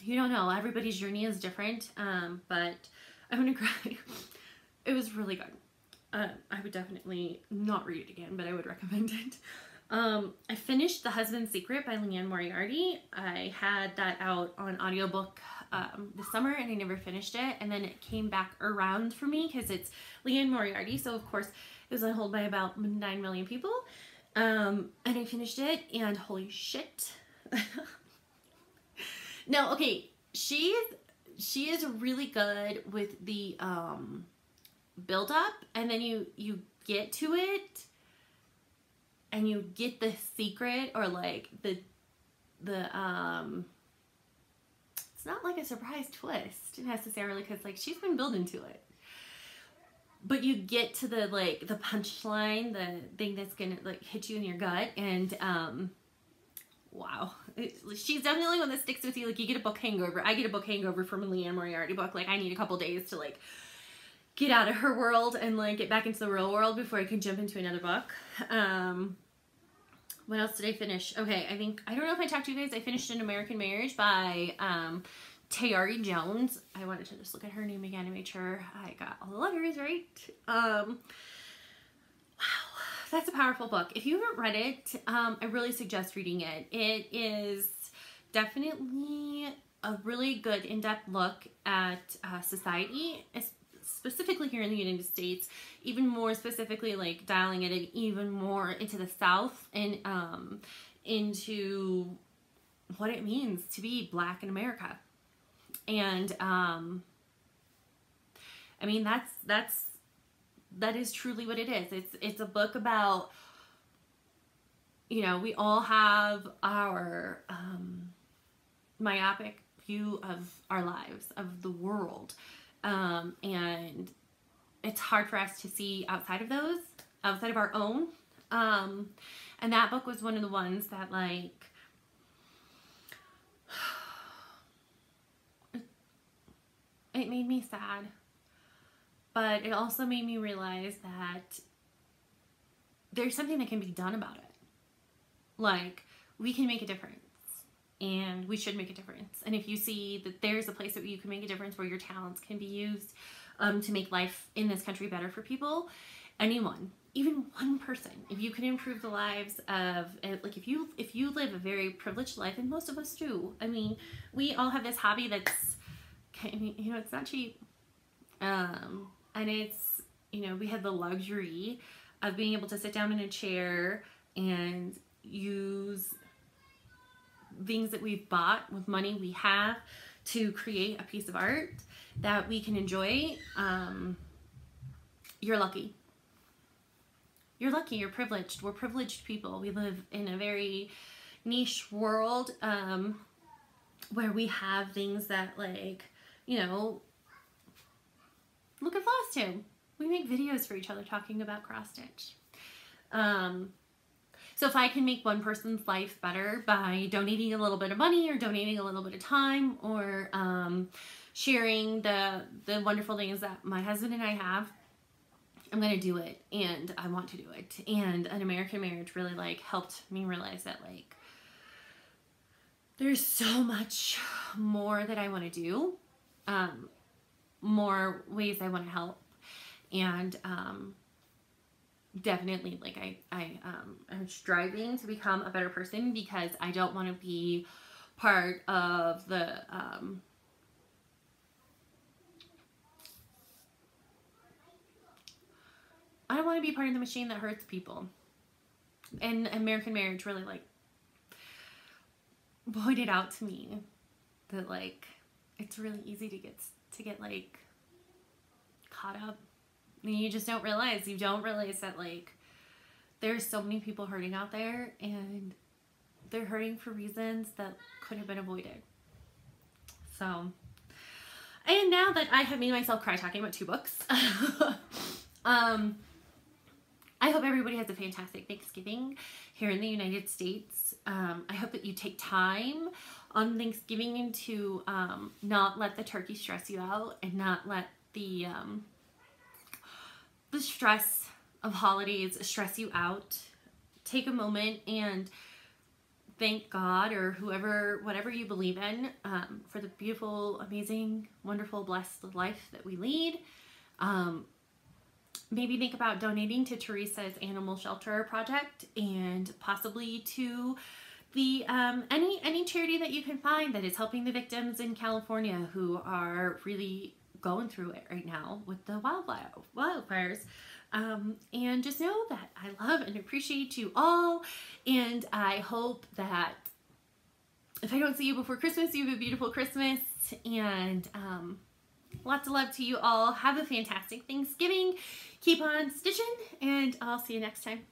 S1: know. Everybody's journey is different. But I'm gonna cry. It was really good. I would definitely not read it again, but I would recommend it. I finished The Husband's Secret by Leanne Moriarty. I had that out on audiobook this summer, and I never finished it, and then it came back around for me because it's Leanne Moriarty, so of course it was on hold by about 9 million people, and I finished it, and holy shit. No, okay, she is really good with the build up, and then you get to it, and you get the secret, or like the it's not like a surprise twist necessarily, because like she's been building to it, but you get to the punchline, the thing that's gonna like hit you in your gut, and wow. She's definitely one that sticks with you. Like, you get a book hangover. I get a book hangover from a Leanne Moriarty book. Like, I need a couple days to, like, get out of her world and, like, get back into the real world before I can jump into another book. What else did I finish? Okay, I don't know if I talked to you guys. I finished An American Marriage by Tayari Jones. I wanted to just look at her name again and make sure I got all the letters right. Wow, that's a powerful book. If you haven't read it, I really suggest reading it. It is definitely a really good in-depth look at society, specifically here in the United States, even more specifically, like, dialing it in even more into the South and into what it means to be Black in America. And I mean, that is truly what it is. It's a book about, you know, we all have our myopic view of our lives, of the world. And it's hard for us to see outside of those, outside of our own. And that book was one of the ones that, like, it made me sad, but it also made me realize that there's something that can be done about it. Like, we can make a difference. And we should make a difference. And if you see that there's a place that you can make a difference, where your talents can be used to make life in this country better for people, anyone, even one person, if you can improve the lives of, like, if you live a very privileged life, and most of us do. I mean, we all have this hobby that's, you know, it's not cheap. And it's, you know, we have the luxury of being able to sit down in a chair and use things that we've bought with money we have to create a piece of art that we can enjoy. You're lucky. You're lucky. You're privileged. We're privileged people. We live in a very niche world where we have things that, like, you know, look at Flosstube. We make videos for each other talking about cross stitch. So if I can make one person's life better by donating a little bit of money, or donating a little bit of time, or sharing the wonderful things that my husband and I have, I'm going to do it, and I want to do it. And An American Marriage really, like, helped me realize that, like, there's so much more that I want to do, more ways I want to help, and definitely, like, I'm striving to become a better person, because I don't want to be part of the I don't want to be part of the machine that hurts people. And American Marriage really, like, pointed out to me that, like, it's really easy to get like, caught up. And you just don't realize. You don't realize that, like, there's so many people hurting out there, and they're hurting for reasons that could have been avoided. So, and now that I have made myself cry talking about 2 books, I hope everybody has a fantastic Thanksgiving here in the United States. I hope that you take time on Thanksgiving to not let the turkey stress you out, and not let the stress of holidays stress you out. Take a moment and thank God, or whatever you believe in, for the beautiful, amazing, wonderful, blessed life that we lead. Maybe think about donating to Teresa's animal shelter project, and possibly to the any charity that you can find that is helping the victims in California who are really going through it right now with the wildfires. And just know that I love and appreciate you all, and I hope that if I don't see you before Christmas, you have a beautiful Christmas, and lots of love to you all. Have a fantastic Thanksgiving. Keep on stitching, and I'll see you next time.